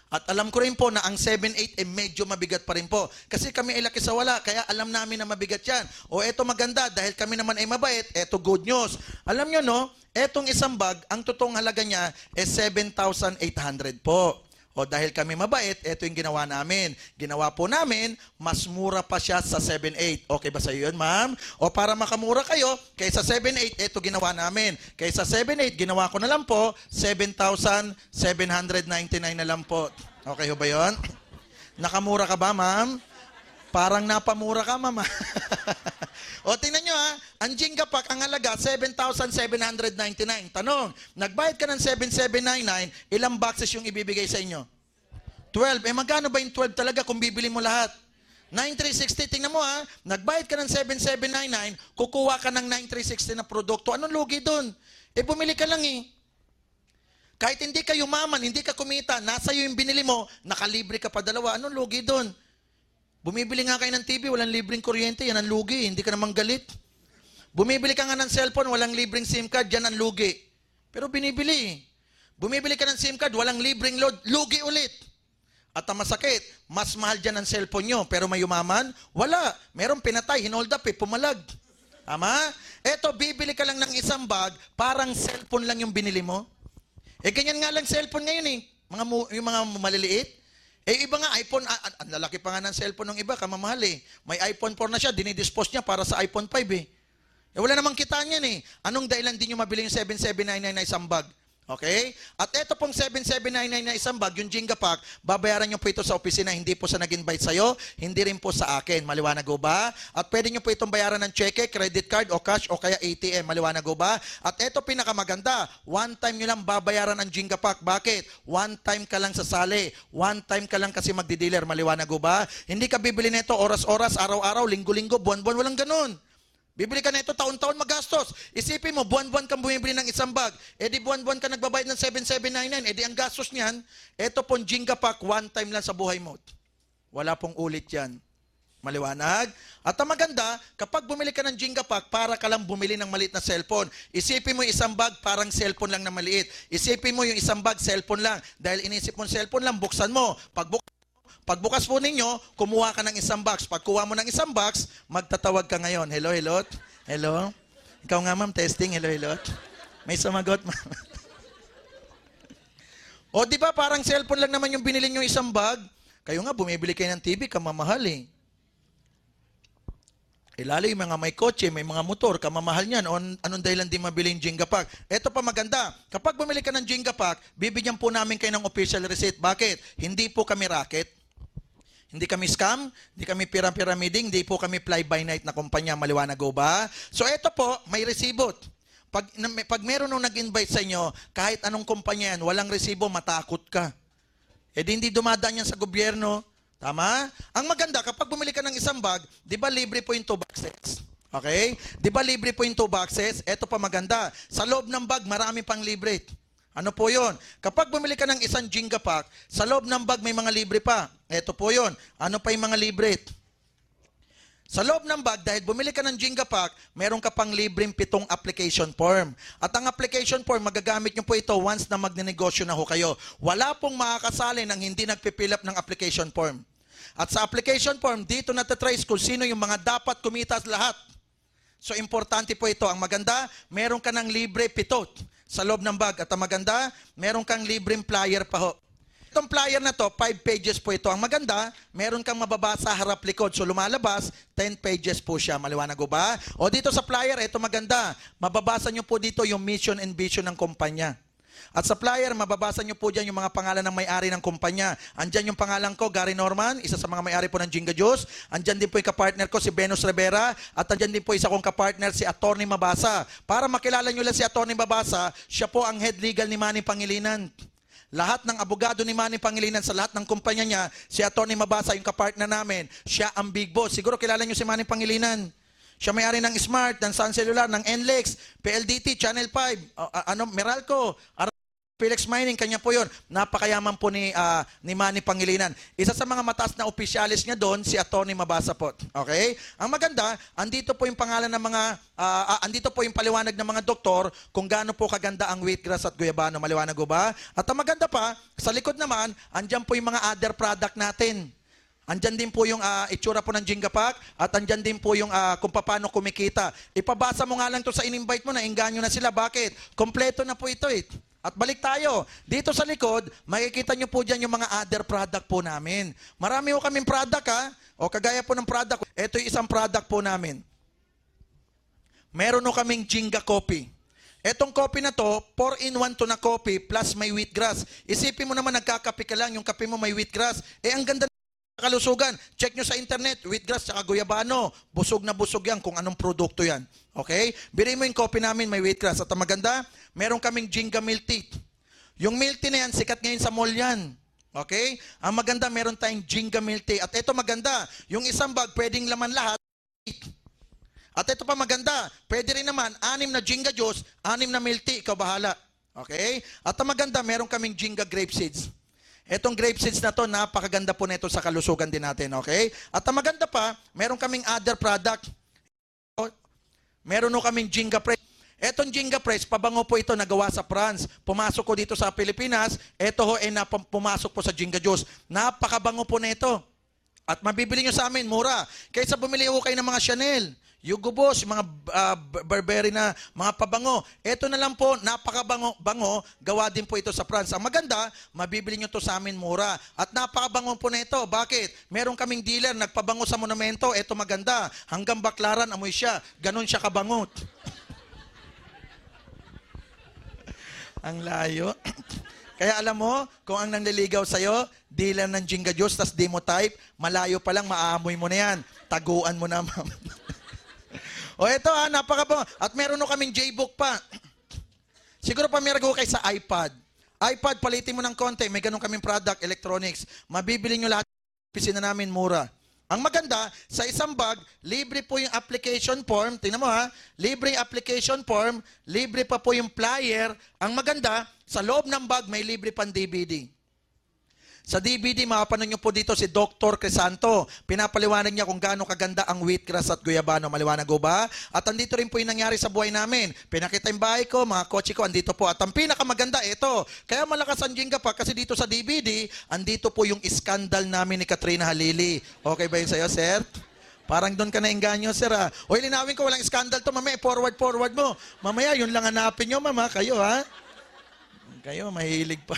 At alam ko rin po na ang 7,800 medyo mabigat pa rin po. Kasi kami ay laki sa wala, kaya alam namin na mabigat yan. O eto maganda, dahil kami naman ay mabait, eto good news. Alam nyo no, etong isang bag, ang totoong halaga niya ay 7,800 po. O dahil kami mabait, ito yung ginawa namin. Ginawa po namin, mas mura pa siya sa 7,800. Okay ba sa iyo yun, ma'am? O para makamura kayo, kaysa 7,800, ito ginawa namin. Kaysa 7,800, ginawa ko na lang po, 7,799 na lang po. Okay ba yun? Nakamura ka ba, ma'am? Parang napamura ka, ma'am. O, tingnan nyo ha, ang Jinga Pack, ang halaga, 7,799. Tanong, nagbayad ka ng 7,799, ilang boxes yung ibibigay sa inyo? 12. Magkano ba yung 12 talaga kung bibili mo lahat? 9,360, tingnan mo ha, nagbayad ka ng 7,799, kukuha ka ng 9,360 na produkto. Anong lugi dun? Bumili ka lang eh. Kahit hindi ka yumaman, hindi ka kumita, nasa iyo yung binili mo, nakalibre ka pa 2. Anong lugi dun? Bumibili nga kayo ng TV, walang libreng kuryente, yan ang lugi, hindi ka naman galit. Bumibili ka nga ng cellphone, walang libreng SIM card, yan ang lugi. Pero binibili. Bumibili ka ng SIM card, walang libreng load, lugi ulit. At ang masakit, mas mahal dyan ang cellphone nyo, pero may umaman, wala. Merong pinatay, hinold up pumalag. Tama? Eto, bibili ka lang ng isang bag, parang cellphone lang yung binili mo. Ganyan nga lang cellphone ngayon eh, yung mga maliliit. Eh, iba nga, iPhone, ang lalaki pa nga ng cellphone ng iba, kamamahal eh. May iPhone 4 na siya, dinidispose niya para sa iPhone 5 eh. Eh, wala namang kita niyan eh. Anong dahilan din nyo mabili yung 7799 na isang bag? Okay? At ito pong 7799 na isang bag, yung Jenga Pack, babayaran nyo po ito sa opisina, hindi po sa nag-invite sa'yo, hindi rin po sa akin. Maliwanag ho ba? At pwede nyo po itong bayaran ng cheque, credit card, o cash, o kaya ATM. Maliwanag ho ba? At ito pinakamaganda, one time nyo lang babayaran ang Jenga Pack. Bakit? One time ka lang sasali. One time ka lang kasi magdi-dealer. Maliwanag ho ba? Hindi ka bibili nito oras-oras, araw-araw, linggo-linggo, buwan-buwan, walang ganun. Bibili ka na ito, taon-taon magastos. Isipin mo, buwan-buwan kang bumibili ng isang bag. E di buwan-buwan ka nagbabayad ng 7799. E di ang gastos niyan, ito pong Jenga Pack, one time lang sa buhay mo. Wala pong ulit yan. Maliwanag? At ang maganda, kapag bumili ka ng Jenga Pack, para ka lang bumili ng maliit na cellphone. Isipin mo yung isang bag, parang cellphone lang na maliit. Isipin mo yung isang bag, cellphone lang. Dahil inisip mo cellphone lang, buksan mo. Pagbukas po ninyo, kumuha ka ng isang box. Pag kuha mo ng isang box, magtatawag ka ngayon. Hello, hello? Hello? Ikaw nga, ma'am, testing. Hello, hello? May sumagot, ma'am. O, di ba, parang cellphone lang naman yung binili nyo isang bag? Kayo nga, bumibili kayo ng TV, kamamahal eh. Lalo yung mga may kotse, may mga motor, kamamahal niyan. O anong dahilan di mabili yung Jenga Pack? Ito pa maganda. Kapag bumili ka ng Jenga Pack, bibigyan po namin kayo ng official receipt. Bakit? Hindi po kami racket. Hindi kami scam, hindi kami pyramiding, hindi po kami fly-by-night na kumpanya, maliwanag ho ba? So ito po, may resibot. Pag meron nung nag-invite sa inyo, kahit anong kumpanya yan, walang resibo, matakot ka. Eh di hindi dumadaan yan sa gobyerno. Tama? Ang maganda, kapag bumili ka ng isang bag, di ba libre po yung 2 boxes? Okay? Di ba libre po yung 2 boxes? Ito pa maganda. Sa loob ng bag, marami pang libre. Ano po yun? Kapag bumili ka ng isang Jenga Pack, sa loob ng bag may mga libre pa. Ito po yun. Ano pa yung mga libre? Sa loob ng bag, dahil bumili ka ng Jenga Pack, meron ka pang libreng 7 application form. At ang application form, magagamit nyo po ito once na magnenegosyo na ho kayo. Wala pong makakasali nang hindi nagpipill up ng application form. At sa application form, dito natatrace kung sino yung mga dapat kumitas lahat. So, importante po ito. Ang maganda, meron ka ng libre 7 sa loob ng bag. At ang maganda, meron kang libreng flyer pa ho. Itong flyer na to, 5 pages po ito. Ang maganda, meron kang mababasa harap likod. So lumalabas, 10 pages po siya. Maliwanag ko ba? O dito sa flyer, ito maganda. Mababasa nyo po dito yung mission and vision ng kumpanya. At sa flyer, mababasa nyo po dyan yung mga pangalan ng may-ari ng kumpanya. Andyan yung pangalan ko, Gary Norman, isa sa mga may-ari po ng Jenga Juice. Andyan din po yung kapartner ko, si Venus Rivera. At andyan din po isa kong kapartner, si Atty. Mabasa. Para makilala nyo lang si Atty. Mabasa, siya po ang head legal ni Manny Pangilinan. Lahat ng abogado ni Manny Pangilinan sa lahat ng kumpanya niya, si Atty. Mabasa, yung kapartner namin, siya ang big boss. Siguro kilala nyo si Manny Pangilinan. Siya may-ari ng Smart, ng Sun Cellular, ng NLEX, PLDT, Channel 5, Meralco, Felix Mining, kanya po yun. Napakayaman po ni Manny Pangilinan. Isa sa mga mataas na opisyalis niya doon, si Atty. Mabasa po. Okay? Ang maganda, andito po yung pangalan ng mga, andito po yung paliwanag ng mga doktor kung gaano po kaganda ang wheatgrass at guyabano. Maliwanag ko ba? At ang maganda pa, sa likod naman, andyan po yung mga other product natin. Andyan din po yung itsura po ng Jenga Pack at andyan din po yung kung paano kumikita. Ipabasa mo nga lang to sa in-invite mo na engganyo na sila. Bakit? Kompleto na po ito eh. At balik tayo. Dito sa likod, makikita nyo po dyan yung mga other product po namin. Marami po kaming product ha. O kagaya po ng product. Ito yung isang product po namin. Meron po kaming Jenga Coffee. Etong coffee na to, 4-in-1 to na coffee plus may wheatgrass. Isipin mo naman nagkakape ka lang, yung kape mo may wheatgrass. Eh ang ganda kalusugan. Check nyo sa internet, wheatgrass at guyabano. Busog na busog yan kung anong produkto yan. Okay? Bili mo yung coffee namin, may wheatgrass. At ang maganda, meron kaming Jenga Milk Tea. Yung milk tea na yan, sikat ngayon sa mall yan. Okay? Ang maganda, meron tayong Jenga Milk Tea. At ito maganda, yung isang bag, pwedeng laman lahat. At ito pa maganda, pwede rin naman, 6 na Jenga Juice, 6 na milk tea, ikaw bahala. Okay? At ang maganda, meron kaming Jenga Grape Seeds. Etong grape seeds na to, napakaganda po nito sa kalusugan din natin, okay? At ang maganda pa, meron kaming other product. Meron no kaming Jenga Press. Etong Jenga Press, pabango po ito, nagawa sa France. Pumasok ko dito sa Pilipinas, ito ho, pumasok po sa Jenga Juice. Napakabango po nito. At mabibili nyo sa amin, mura. Kaysa bumili ho kayo ng mga Chanel. Yugubos, yung mga Burberry na mga pabango. Ito na lang po, napakabango, gawa din po ito sa France. Ang maganda, mabibili nyo to sa amin mura. At napakabango po na ito. Bakit? Meron kaming dealer, nagpabango sa monumento, ito maganda. Hanggang Baklaran, amoy siya. Ganon siya kabangot. Ang layo. Kaya alam mo, kung ang nanliligaw sa'yo, dealer ng Jinga Juice, tas di mo type, malayo pa lang, maaamoy mo na yan. Taguan mo na, ma'am. O ito napakabango. At meron kaming J-Book pa. Siguro pa meron ko kayo sa iPad. iPad, palitin mo ng konti. May ganun kaming product, electronics. Mabibili nyo lahat. Pisina namin mura. Ang maganda, sa isang bag, libre po yung application form. Tingnan mo libre yung application form, libre pa po yung flyer. Ang maganda, sa loob ng bag, may libre pang DVD. Sa DVD, mapapanood nyo po dito si Dr. Crisanto. Pinapaliwanag niya kung gaano kaganda ang wheatgrass at guyabano. Maliwanag ko ba? At andito rin po yung nangyari sa buhay namin. Pinakita yung bahay ko, mga kotse ko, andito po. At ang pinakamaganda, ito. Kaya malakas ang Jinga pa kasi dito sa DVD, andito po yung scandal namin ni Katrina Halili. Okay ba yun sa'yo, sir? Parang doon ka nainganyo, sir, O, linawin ko, walang scandal to, mamaya, forward mo. Mamaya, yun lang hanapin nyo, mama. Kayo, Kayo, mahilig pa.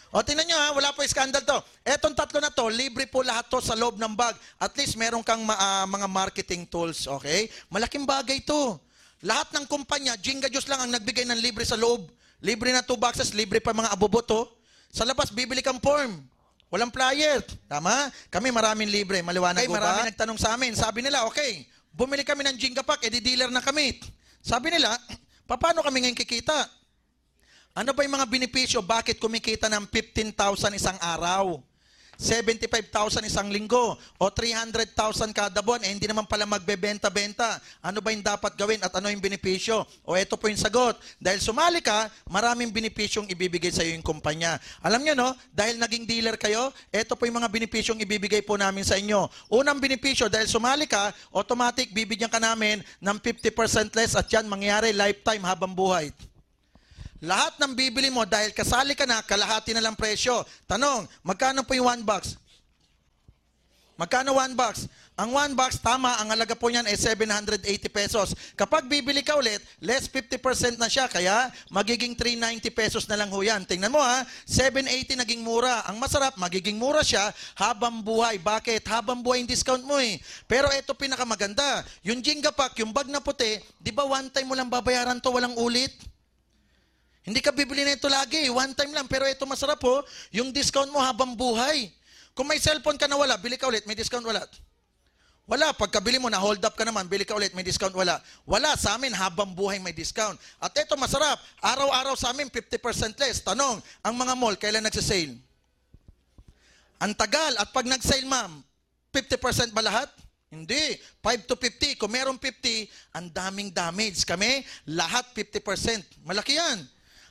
O, tingnan nyo wala po scandal to. Etong tatlo na to, libre po lahat to sa loob ng bag. At least meron kang mga marketing tools, okay? Malaking bagay to. Lahat ng kumpanya, Jinga Juice lang ang nagbigay ng libre sa loob. Libre na 2 boxes, libre pa mga aboboto. Sa labas, bibili kang form. Walang flyer. Tama? Kami maraming libre. Maliwanag ko ba? Marami nagtanong sa amin. Sabi nila, okay, bumili kami ng Jinga Pack, edi dealer na kami. Sabi nila, paano kami ngayon kikita? Ano ba yung mga benepisyo? Bakit kumikita ng 15,000 isang araw? 75,000 isang linggo? O 300,000 kada buwan? Hindi naman pala magbebenta-benta. Ano ba yung dapat gawin at ano yung benepisyo? O ito po yung sagot. Dahil sumali ka, maraming benepisyong ibibigay sa iyo yung kumpanya. Alam nyo, no? Dahil naging dealer kayo, ito po yung mga benepisyong ibibigay po namin sa inyo. Unang benepisyo, dahil sumali ka, automatic bibigyan ka namin ng 50% less at yan mangyayari lifetime habang buhay. Lahat ng bibili mo dahil kasali ka na, kalahati na lang presyo. Tanong, magkano po yung 1 box? Magkano 1 box? Ang 1 box, tama, ang halaga po niyan ay 780 pesos. Kapag bibili ka ulit, less 50% na siya, kaya magiging 390 pesos na lang ho yan. Tingnan mo 780 naging mura. Ang masarap, magiging mura siya habang buhay. Bakit? Habang buhay yung discount mo Pero ito pinakamaganda. Yung Jinga Pack, yung bag na puti, di ba one time mo lang babayaran to, walang ulit? Hindi ka bibili na ito lagi. One time lang. Pero ito masarap yung discount mo habang buhay. Kung may cellphone ka na wala, bili ka ulit, may discount wala. Wala. Pagkabili mo na, hold up ka naman, bili ka ulit, may discount wala. Wala. Sa amin, habang buhay may discount. At ito masarap. Araw-araw sa amin, 50% less. Tanong, ang mga mall, kailan nagsasale? Ang tagal. At pag nag-sale, ma'am, 50% ba lahat? Hindi. 5 to 50. Kung meron 50, ang daming damage. Kami, lahat 50%. Malaki yan.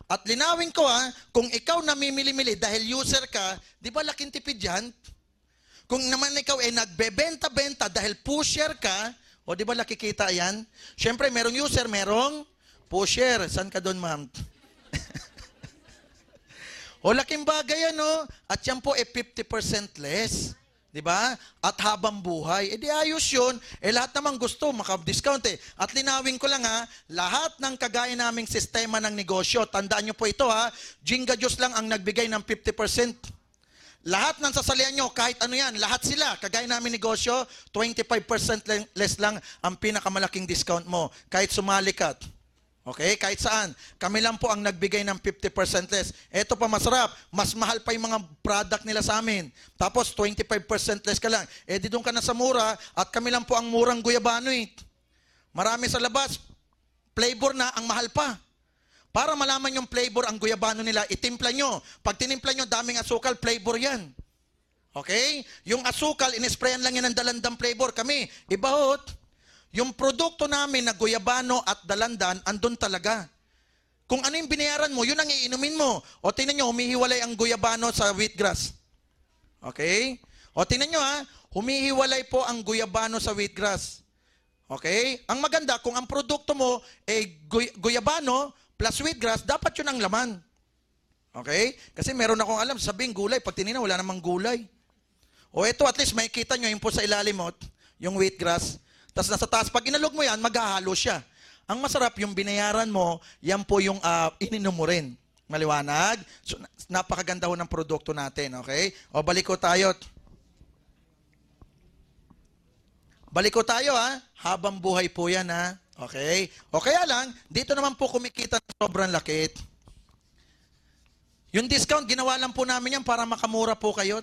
At linawin ko kung ikaw namimili-mili dahil user ka, di ba laking tipid yan? Kung naman ikaw nagbebenta-benta dahil pusher ka, o di ba nakikita yan? Siyempre, merong user, merong pusher. Saan ka doon, ma'am? O laking bagay yan, At yan po 50% less. Diba? At habang buhay. Di ayos yun. Lahat naman gusto, maka-discount At linawin ko lang lahat ng kagaya naming sistema ng negosyo, tandaan nyo po ito Jinga Juice lang ang nagbigay ng 50%. Lahat ng sasalihan nyo, kahit ano yan, lahat sila, kagaya namin negosyo, 25% less lang ang pinakamalaking discount mo. Kahit sumali ka. Okay? Kahit saan. Kami lang po ang nagbigay ng 50% less. Ito pa masarap. Mas mahal pa yung mga product nila sa amin. Tapos 25% less ka lang. Di doon ka na sa mura at kami lang po ang murang guyabano Marami sa labas. Flavor na ang mahal pa. Para malaman yung flavor ang guyabano nila, itimpla nyo. Pag tinimpla nyo, daming asukal, flavor yan. Okay? Yung asukal, inisprayan lang yan ng dalandang flavor. Kami, ibahot. Yung produkto namin na guyabano at dalandan, andun talaga. Kung ano yung binayaran mo, yun ang iinumin mo. O tingnan nyo, humihiwalay ang guyabano sa wheatgrass. Okay? O tingnan nyo humihiwalay po ang guyabano sa wheatgrass. Okay? Ang maganda, kung ang produkto mo guyabano plus wheatgrass, dapat yun ang laman. Okay? Kasi meron akong alam, sabing gulay, pag tinignan, wala namang gulay. O ito, at least makikita nyo yung po sa ilalim mo, yung wheatgrass. Tapos nasa taas, pag inalog mo yan, maghahalo siya. Ang masarap, yung binayaran mo, yan po yung ininom mo rin. Maliwanag? So, napakaganda ho ng produkto natin, okay? O balik ko tayo. Balik ko tayo, ha? Habang buhay po yan, ha? Okay? O kaya lang, dito naman po kumikita ng sobrang lakit. Yung discount, ginawa lang po namin yan para makamura po kayo.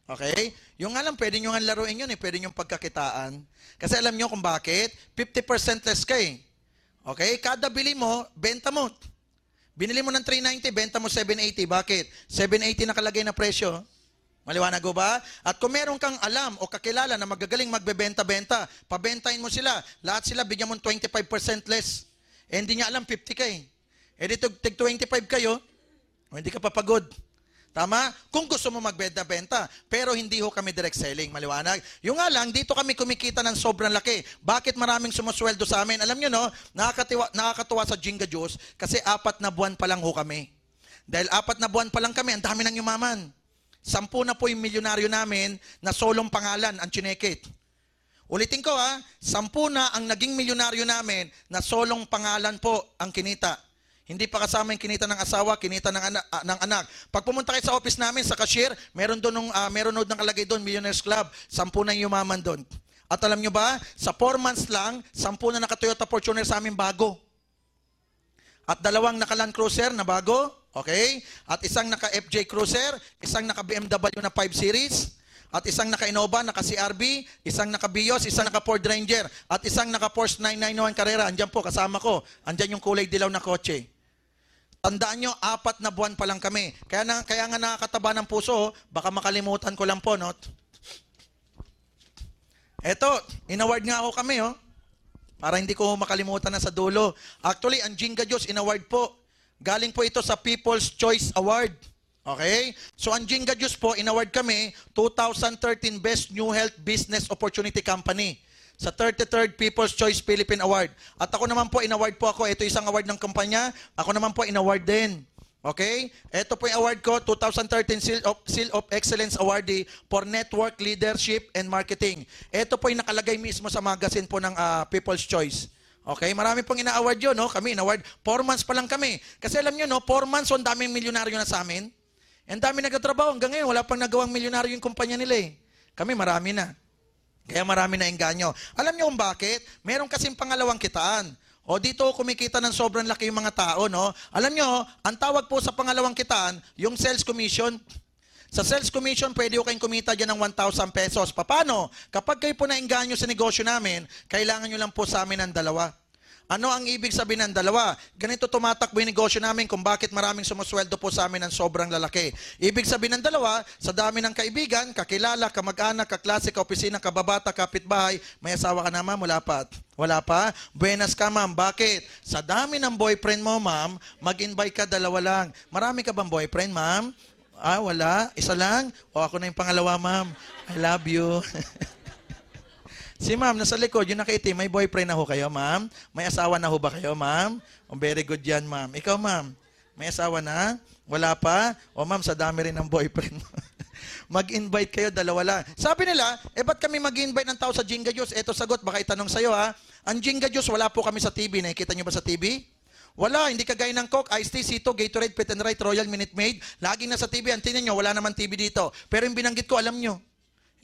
Okay? Yung nga lang, pwede nyo nga laruin yun, pwede nyo pagkakitaan. Kasi alam nyo kung bakit? 50% less ka eh. Okay? Kada bili mo, benta mo. Binili mo ng 390, benta mo 780. Bakit? 780 nakalagay na presyo. Maliwanag ko ba? At kung meron kang alam o kakilala na magagaling magbebenta-benta, pabentahin mo sila. Lahat sila bigyan mo 25% less. Eh, hindi niya alam 50 ka eh. Eh, dito, tig 25 kayo, o hindi ka papagod. Tama? Kung gusto mo magbenta-benta, pero hindi ho kami direct selling, maliwanag. Yung nga lang, dito kami kumikita ng sobrang laki. Bakit maraming sumusweldo sa amin? Alam nyo no, nakakatuwa sa Jinga Juice kasi 4 na buwan pa lang ho kami. Dahil 4 na buwan pa lang kami, ang dami nang yumaman. 10 na po yung milyonaryo namin na solong pangalan ang chinekit. Ulitin ko 10 na ang naging milyonaryo namin na solong pangalan po ang kinita. Hindi pa kasama yung kinita ng asawa, kinita ng anak. Pag pumunta kayo sa office namin, sa cashier, meron doon meron nood nakalagay doon, Millionaires Club, 10 na yung yumaman doon. At alam nyo ba, sa 4 months lang, 10 na naka-Toyota Fortuner sa amin bago. At 2 naka-Land Cruiser na bago, okay? At isang naka-FJ Cruiser, isang naka-BMW na 5 Series, at isang naka-Innova, naka-CRV, isang naka-Vios, isang naka-Ford Ranger, at isang naka-Porsche 991 Carrera. Andyan po, kasama ko. Andyan yung kulay dilaw na kotse. Tandaan nyo, 4 na buwan pa lang kami. Kaya nga nakakataba ng puso, baka makalimutan ko lang po, no? Eto, inaward nga ako kami, para hindi ko makalimutan na sa dulo. Actually, ang Jinga Juice, inaward po. Galing po ito sa People's Choice Award. Okay? So, ang Jinga Juice po, inaward kami, 2013 Best New Health Business Opportunity Company sa 33rd People's Choice Philippine Award. At ako naman po, inaward po ako. Ito isang award ng kumpanya. Ako naman po, inaward din. Okay? Ito po yung award ko, 2013 Seal of Excellence Awardee for Network Leadership and Marketing. Ito po yung nakalagay mismo sa magazine po ng People's Choice. Okay? Marami pong ina-award yun, no? Kami, in-award. 4 months pa lang kami. Kasi alam nyo, no? 4 months, ang daming milyonaryo na sa amin. Ang dami nagtatrabaho. Hanggang ngayon, wala pang nagawang milyonaryo yung kumpanya nila eh. Kami, marami na. Kaya marami na engganyo. Alam nyo kung bakit? Meron kasing pangalawang kitaan. O dito kumikita ng sobrang laki yung mga tao, no? Alam nyo, ang tawag po sa pangalawang kitaan, yung sales commission. Sa sales commission, pwede ko kayong kumita dyan ng 1,000 pesos. Paano? Kapag kayo po naengganyo sa negosyo namin, kailangan nyo lang po sa amin ng 2. Ano ang ibig sabihin ng 2? Ganito tumatakbo yung negosyo namin kung bakit maraming sumusweldo po sa amin ng sobrang lalaki. Ibig sabihin ng 2, sa dami ng kaibigan, kakilala, kamag-anak, kaklase, kaopisina, kababata, kapitbahay, may asawa ka na ma'am? Wala pa. Wala pa? Buenas ka ma'am. Bakit? Sa dami ng boyfriend mo ma'am, mag-invite ka 2 lang. Marami ka bang boyfriend ma'am? Wala. Isa lang? O ako na yung pangalawa ma'am. I love you. Si ma'am, nasa likod, yung nakaitim, may boyfriend na ho kayo, ma'am? May asawa na ho ba kayo, ma'am? Very good yan, ma'am. Ikaw, ma'am, may asawa na? Wala pa? O ma'am, sa dami rin ng boyfriend mo. Mag-invite kayo, 2 lang. Sabi nila, ba't kami mag-invite ng tao sa Jinga Juice? Eto sagot, baka itanong sa'yo, ha? Ang Jinga Juice, wala po kami sa TV. Nakikita nyo ba sa TV? Wala, hindi kagaya ng Coke, Iced Tea, Cito, Gatorade, Pit and Right, Royal, Minute Maid. Lagi na sa TV. Antinin nyo, wala naman TV dito. Pero yung binanggit ko, alam nyo.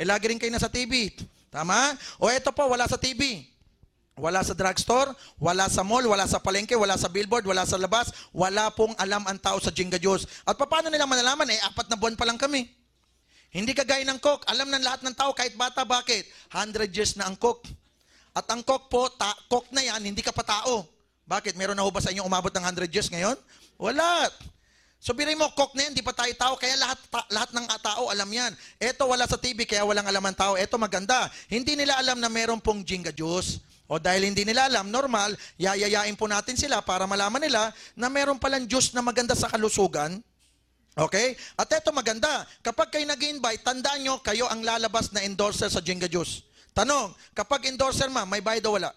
Lagi rin kayo na sa TV. Tama? O eto po, wala sa TV. Wala sa drugstore, wala sa mall, wala sa palengke, wala sa billboard, wala sa labas. Wala pong alam ang tao sa Jinga Juice. At paano nila malalaman? 4 na buwan pa lang kami. Hindi kagaya ng Coke. Alam ng lahat ng tao, kahit bata, bakit? 100 years na ang Coke. At ang Coke po, Coke na yan, hindi ka pa tao. Bakit? Meron na ho ba sa inyo umabot ng 100 years ngayon? Wala. So, birin mo, Coke na yan, di pa tayo tao, kaya lahat ng tao alam yan. Eto, wala sa TV, kaya walang alam ang tao. Eto, maganda. Hindi nila alam na meron pong Jinga Juice. O dahil hindi nila alam, normal, yayayain po natin sila para malaman nila na meron palang juice na maganda sa kalusugan. Okay? At eto, maganda. Kapag kayo nag-invite, tandaan nyo, kayo ang lalabas na endorser sa Jinga Juice. Tanong, kapag endorser ma'am, may bayad o wala?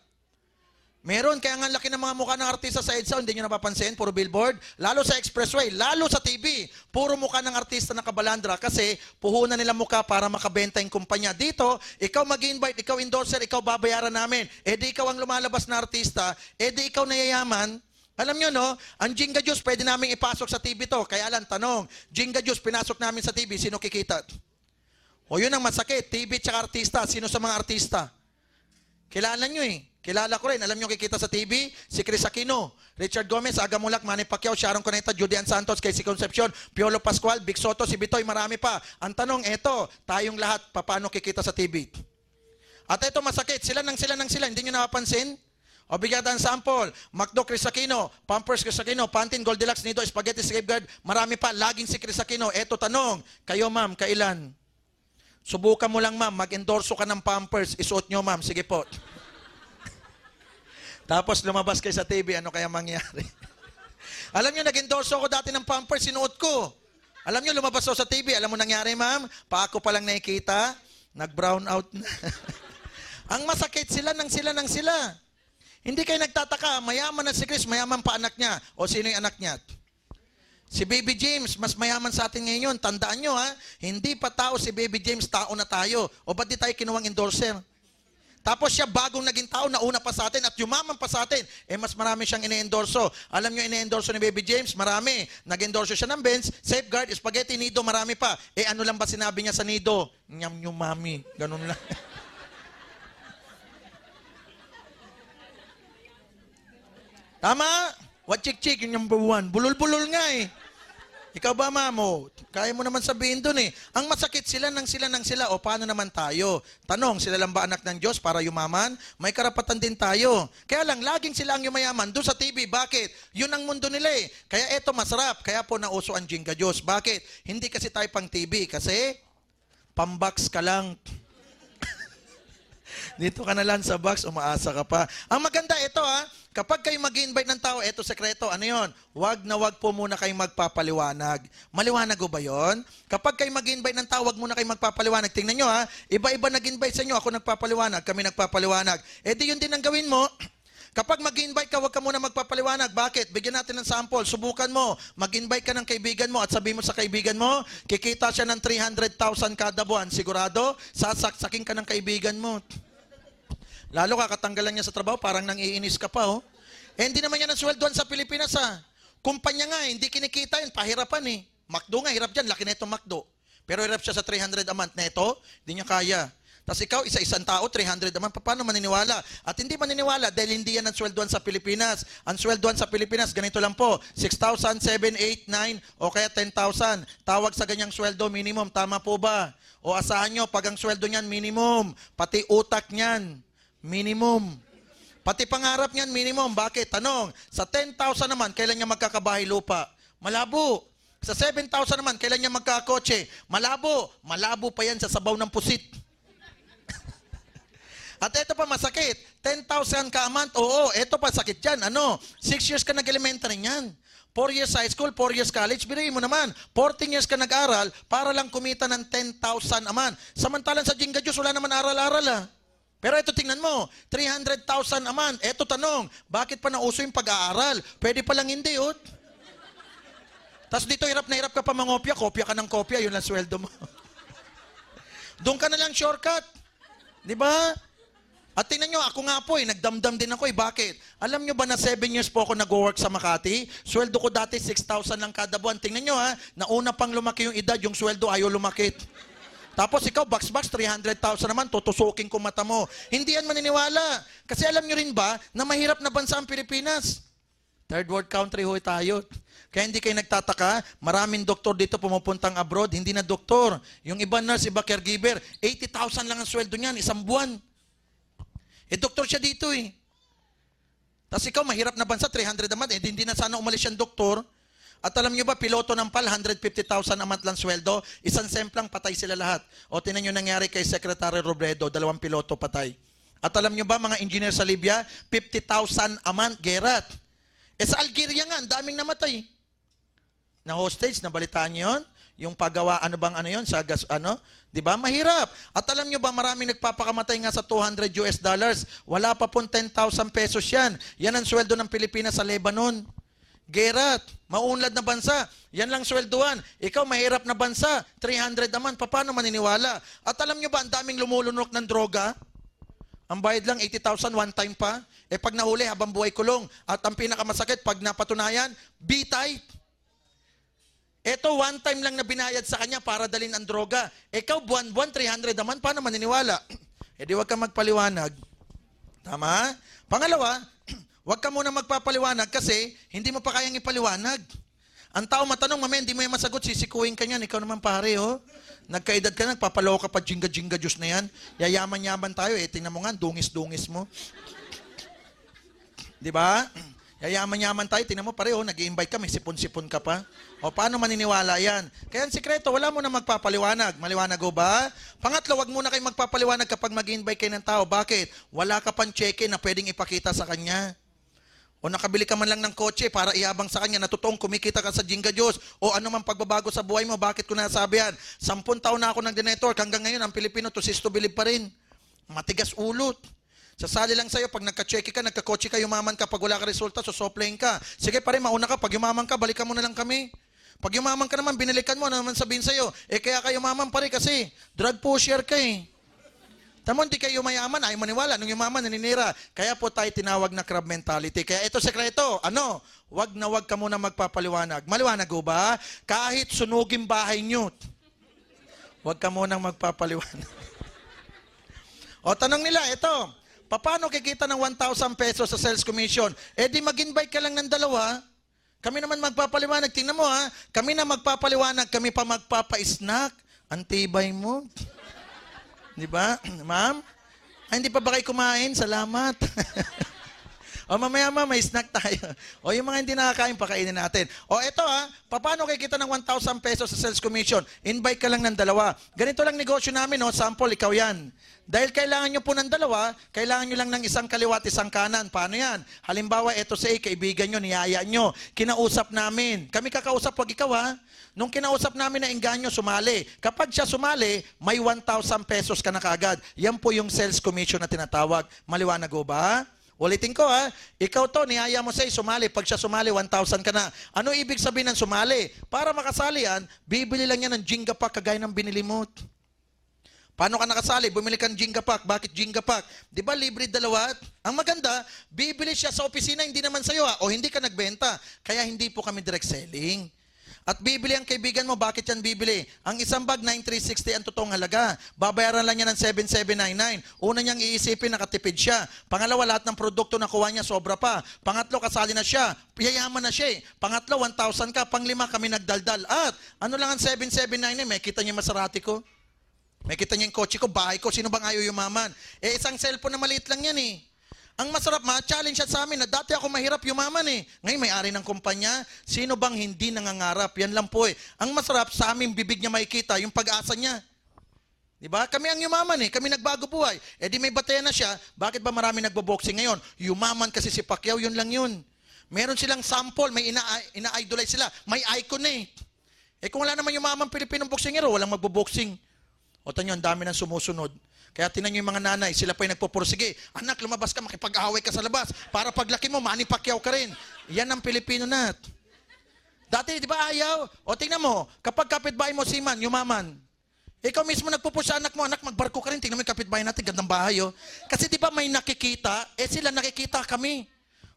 Meron, kaya nga laki ng mga mukha ng artista sa EDSA, hindi nyo napapansin, puro billboard. Lalo sa expressway, lalo sa TV, puro mukha ng artista na kabalandra kasi puhunan nila mukha para makabenta yung kumpanya. Dito, ikaw mag-invite, ikaw endorser, ikaw babayaran namin. E di ikaw ang lumalabas na artista, e di ikaw nayayaman. Alam nyo, no? Ang Jinga Juice, pwede namin ipasok sa TV to. Kaya lang, tanong, Jinga Juice, pinasok namin sa TV, sino kikita? O yun ang masakit, TV tsaka artista, sino sa mga artista? Kilala nyo eh. Kilala ko rin. Alam nyo kikita sa TV? Si Chris Aquino, Richard Gomez, Aga Mulak, Manny Pacquiao, Sharon Cuneta, Julian Santos, Casey Concepcion, Piolo Pascual, Vic Soto, si Bitoy, marami pa. Ang tanong, eto, tayong lahat, paano kikita sa TV? At eto masakit, sila, hindi nyo napapansin? O bigyan ng sample, McDo, Chris Aquino, Pampers, Chris Aquino, Pantene, Goldilocks, Nido, Spaghetti, Safeguard, marami pa, laging si Chris Aquino. Eto tanong, kayo ma'am, kailan? Subukan mo lang ma'am, mag-endorso ka ng Pampers, isuot nyo ma'am, sige po. Tapos lumabas kayo sa TV, ano kaya mangyari? Alam nyo, nag-endorso ako dati ng Pampers, sinuot ko. Alam nyo, lumabas ako sa TV, alam mo nangyari ma'am? Pa ako palang nakikita, nag-brown out na. Ang masakit, sila. Hindi kayo nagtataka, mayaman na si Chris, mayaman pa anak niya. O sino yung anak niya? Si Baby James, mas mayaman sa atin ngayon. Tandaan nyo ha, hindi pa tao si Baby James, tao na tayo. O ba't di tayo kinuwang endorser? Tapos siya bagong naging tao, nauna pa sa atin at yumaman pa sa atin. Eh mas marami siyang ine-endorso. Alam nyo ine-endorso ni Baby James? Marami. Nag-endorso siya ng Benz, Safeguard, Spaghetti, Nido, marami pa. Eh ano lang ba sinabi niya sa Nido? Nyam nyo mami. Ganun lang. Tama? What chik-chik? Yung number one. Bulol-bulol nga eh. Ikaw ba, mamo? Kaya mo naman sabihin dun eh. Ang masakit sila. O paano naman tayo? Tanong, sila lang ba anak ng Diyos para yumaman? May karapatan din tayo. Kaya lang, laging sila ang yumayaman. Doon sa TV, bakit? Yun ang mundo nila eh. Kaya eto masarap. Kaya po nauso ang Jinga Diyos. Bakit? Hindi kasi tayo pang TV. Kasi, pambox ka lang. Dito ka na lang sa box, umaasa ka pa. Ang maganda, ito ha. Kapag kayo mag-invite ng tao, eto sekreto, ano yon? Wag na wag po muna kayo magpapaliwanag. Maliwanag o ba yon? Kapag kayo mag-invite ng tao, wag muna kayo magpapaliwanag. Tingnan nyo ha, iba-iba nag-invite sa inyo, ako nagpapaliwanag, kami nagpapaliwanag. Eh di yun din ang gawin mo. Kapag mag-invite ka, wag ka muna magpapaliwanag. Bakit? Bigyan natin ng sample. Subukan mo. Mag-invite ka ng kaibigan mo at sabihin mo sa kaibigan mo, kikita siya ng 300,000 kada buwan. Sigurado, sasaksakin ka ng kaibigan mo. Lalo kakatanggalan niya sa trabaho, parang nang-iinis ka pa, oh. Eh, hindi naman yan ang sweldoan sa Pilipinas, ha. Kumpanya nga, hindi kinikita yun, pahirapan, eh. McDo nga, hirap dyan, laki na itong McDo. Pero hirap siya sa 300 a month na ito, hindi niya kaya. Tapos ikaw, isa-isang tao, 300 a month, paano maniniwala? At hindi maniniwala dahil hindi yan ang sweldoan sa Pilipinas. Ang sweldoan sa Pilipinas, ganito lang po, 6,000, 7, 8, 9, o kaya 10,000. Tawag sa ganyang sweldo, minimum, tama po ba? O asahan nyo, pag ang sweldo niyan, minimum, pati utak niyan, minimum. Pati pangarap niyan, minimum. Bakit? Tanong, sa 10,000 naman, kailan niya magkakabahay lupa? Malabo. Sa 7,000 naman, kailan niya magkakotse? Malabo. Malabo pa yan sa sabaw ng pusit. At ito pa masakit, 10,000 ka a month, oo, ito pa sakit yan. Ano? 6 years ka nag-elementary niyan. 4 years high school, 4 years college, birayin mo naman. 14 years ka nag-aral para lang kumita ng 10,000 a month. Samantalang sa Jinga Diyos, wala naman aral-aral ah. Pero ito tingnan mo, 300,000 a month. Ito tanong, bakit pa nauso yung pag-aaral? Pwede pa lang hindi, oh. Tapos dito hirap na hirap ka pa mangopya, kopya ka ng kopya, yun lang sweldo mo. Doon ka na lang shortcut. Di ba? At tingnan nyo, ako nga po nagdamdam din ako Bakit? Alam nyo ba na 7 years po ako nag-work sa Makati? Sweldo ko dati 6,000 lang kada buwan. Tingnan nyo ha, nauna pang lumaki yung edad, yung sweldo ayaw lumakit. Tapos ikaw, box-box, 300,000 naman, tutusukin ko mata mo. Hindi yan maniniwala. Kasi alam nyo rin ba, na mahirap na bansa ang Pilipinas. Third world country ho tayo. Kaya hindi kayo nagtataka, maraming doktor dito pumupuntang abroad, hindi na doktor. Yung iba nurse, iba caregiver, 80,000 lang ang sweldo niyan, isang buwan. Eh, doktor siya dito eh. Tapos ikaw, mahirap na bansa, 300 a month, hindi na sana umalis yung doktor. At alam nyo ba, piloto ng PAL, 150,000 a month lang sweldo, isang semplang patay sila lahat. O tinan nyo nangyari kay Secretary Robredo, 2 piloto patay. At alam nyo ba, mga engineer sa Libya, 50,000 a month, gerat. Eh sa Algeria nga, ang daming namatay. Na hostage, nabalitaan nyo yun? Yung paggawa, ano bang ano yun, sa gas, ano? Di ba? Mahirap. At alam nyo ba, maraming nagpapakamatay nga sa $200 US. Wala pa pong 10,000 pesos yan. Yan ang sweldo ng Pilipinas sa Lebanon. Gerat, maunlad na bansa. Yan lang sweldoan. Ikaw, mahirap na bansa. 300 naman. Paano maniniwala? At alam nyo ba, ang daming lumulunok ng droga? Ang bayad lang, 80,000 one time pa. Eh pag nahuli, habang buhay kulong. At ang pinakamasakit, pag napatunayan, bitay. Ito, one time lang na binayad sa kanya para dalhin ang droga. Ikaw, buwan-buwan, 300 naman. Paano maniniwala? Eh di wag ka magpaliwanag. Tama? Pangalawa, wag ka muna magpapaliwanag kasi hindi mo pa kayang ipaliwanag. Ang tao matanong, mamaya, hindi mo yung masagot, sisikuin ka niyan. Ikaw naman pare, oh. Nagkaedad ka, nagpapaloko ka pa, jinga-jinga Diyos na yan. Yayaman-yaman tayo, eh. Tingnan mo nga, dungis-dungis mo. Di ba? Yayaman-yaman tayo, tingnan mo pareho, nag-i-invite ka, may sipon-sipon ka pa. O paano maniniwala yan? Kaya ang sikreto, wala mo na magpapaliwanag. Maliwanag o ba? Pangatlo, wag muna kayo magpapaliwanag kapag mag-i-invite kayo ng tao. Bakit? Wala ka pang cheque na pwedeng ipakita sa kanya. O nakabili ka man lang ng kotse para iabang sa kanya na totoong kumikita ka sa Jinga Diyos. O ano man pagbabago sa buhay mo, bakit ko nasabi yan? 10 taon na ako nag-network, hanggang ngayon ang Pilipino to sis to believe pa rin. Matigas ulot. Sasali lang sa'yo, pag nagka-check ka, nagka-kotse ka, yumaman ka, pag wala ka resulta, sosoplayin ka. Sige pare, mauna ka, pag yumaman ka, balikan mo na lang kami. Pag yumaman ka naman, binalikan mo, ano naman sabihin sa'yo? Eh kaya ka yumaman pare kasi, drug pusher ka eh. Tamo, hindi kayo mayaman, ayaw maniwala. Nung yumaman, naninira. Kaya po tayo tinawag na crab mentality. Kaya ito sekreto, ano? Wag na wag ka muna magpapaliwanag. Maliwanag ho ba? Kahit sunugin bahay nyo, wag ka munang magpapaliwanag. O tanong nila, ito. Paano kikita ng 1,000 pesos sa sales commission? Eh di mag-invite ka lang ng dalawa. Kami naman magpapaliwanag. Tingnan mo ha. Kami na magpapaliwanag. Kami pa magpapa-snack. Antibay mo. Di ba? Ma'am? Ay, hindi pa ba kayo kumain? Salamat. O mamaya may snack tayo. O yung mga hindi nakakain, pakainin natin. O eto ha, paano kikita ng 1,000 pesos sa sales commission? Invite ka lang ng dalawa. Ganito lang negosyo namin, no? Sample, ikaw yan. Dahil kailangan nyo po ng dalawa, kailangan nyo lang ng isang kaliwa at isang kanan. Paano yan? Halimbawa, eto si A, kaibigan nyo, niyaya nyo. Kinausap namin. Kami kakausap, wag ikaw ha. Nung kinausap namin na engganyo, sumali. Kapag siya sumali, may 1,000 pesos ka na kaagad. Yan po yung sales commission na tinatawag. Maliwanag ho ba? Ulitin ko ha, ikaw to, niyaya mo sa'yo, sumali. Pag siya sumali, 1,000 ka na. Ano ibig sabihin ng sumali? Para makasali yan, bibili lang yan ng Jenga pack kagaya ng binili mo. Paano ka nakasali? Bumili ka ng Jenga pack. Bakit Jenga pack? Di ba libre dalawa? Ang maganda, bibili siya sa opisina, hindi naman sa'yo ha, o hindi ka nagbenta. Kaya hindi po kami direct selling. At bibili ang kaibigan mo, bakit yan bibili? Ang isang bag, 9,360 ang totoong halaga. Babayaran lang niya ng 7,799. Una niyang iisipin, nakatipid siya. Pangalawa, lahat ng produkto na kuha niya, sobra pa. Pangatlo, kasali na siya. Yayaman na siya eh. Pangatlo, 1,000 ka. Panglima, kami nagdaldal. At ano lang ang 7,799? May kita niya Maserati ko? May kita niya yung kotse ko, bahay ko. Sino bang ayaw yumaman? Eh, isang cellphone na maliit lang yan eh. Ang masarap, ma-challenge siya sa amin na dati ako mahirap yumaman eh. Ngayon may-ari ng kumpanya, sino bang hindi nangangarap? Yan lang po eh. Ang masarap, sa aming bibig niya makikita, yung pag-asa niya. Diba? Kami ang yumaman eh. Kami nagbago buhay. Eh di may batayan na siya, bakit ba marami nagbo-boxing ngayon? Yumaman kasi si Pacquiao, yun lang yun. Meron silang sample, may ina-idolize sila. May icon eh. Eh kung wala naman yumaman Pilipinong boxingero, walang magbo-boxing. O tanyo, ang dami nang sumusunod. Kaya tinan nyo yung mga nanay, sila pa yung nagpupursige. Anak, lumabas ka, makipag-away ka sa labas. Para paglaki mo, Manny Pacquiao ka rin. Yan ang Pilipino na. Dati, di ba ayaw? O tingnan mo, kapag kapitbahay mo si Man, yumaman. Ikaw mismo nagpupush sa anak mo, anak, magbarko ka rin. Tingnan mo yung kapitbahay natin, gandang bahay. Oh. Kasi di ba may nakikita? Eh sila nakikita kami.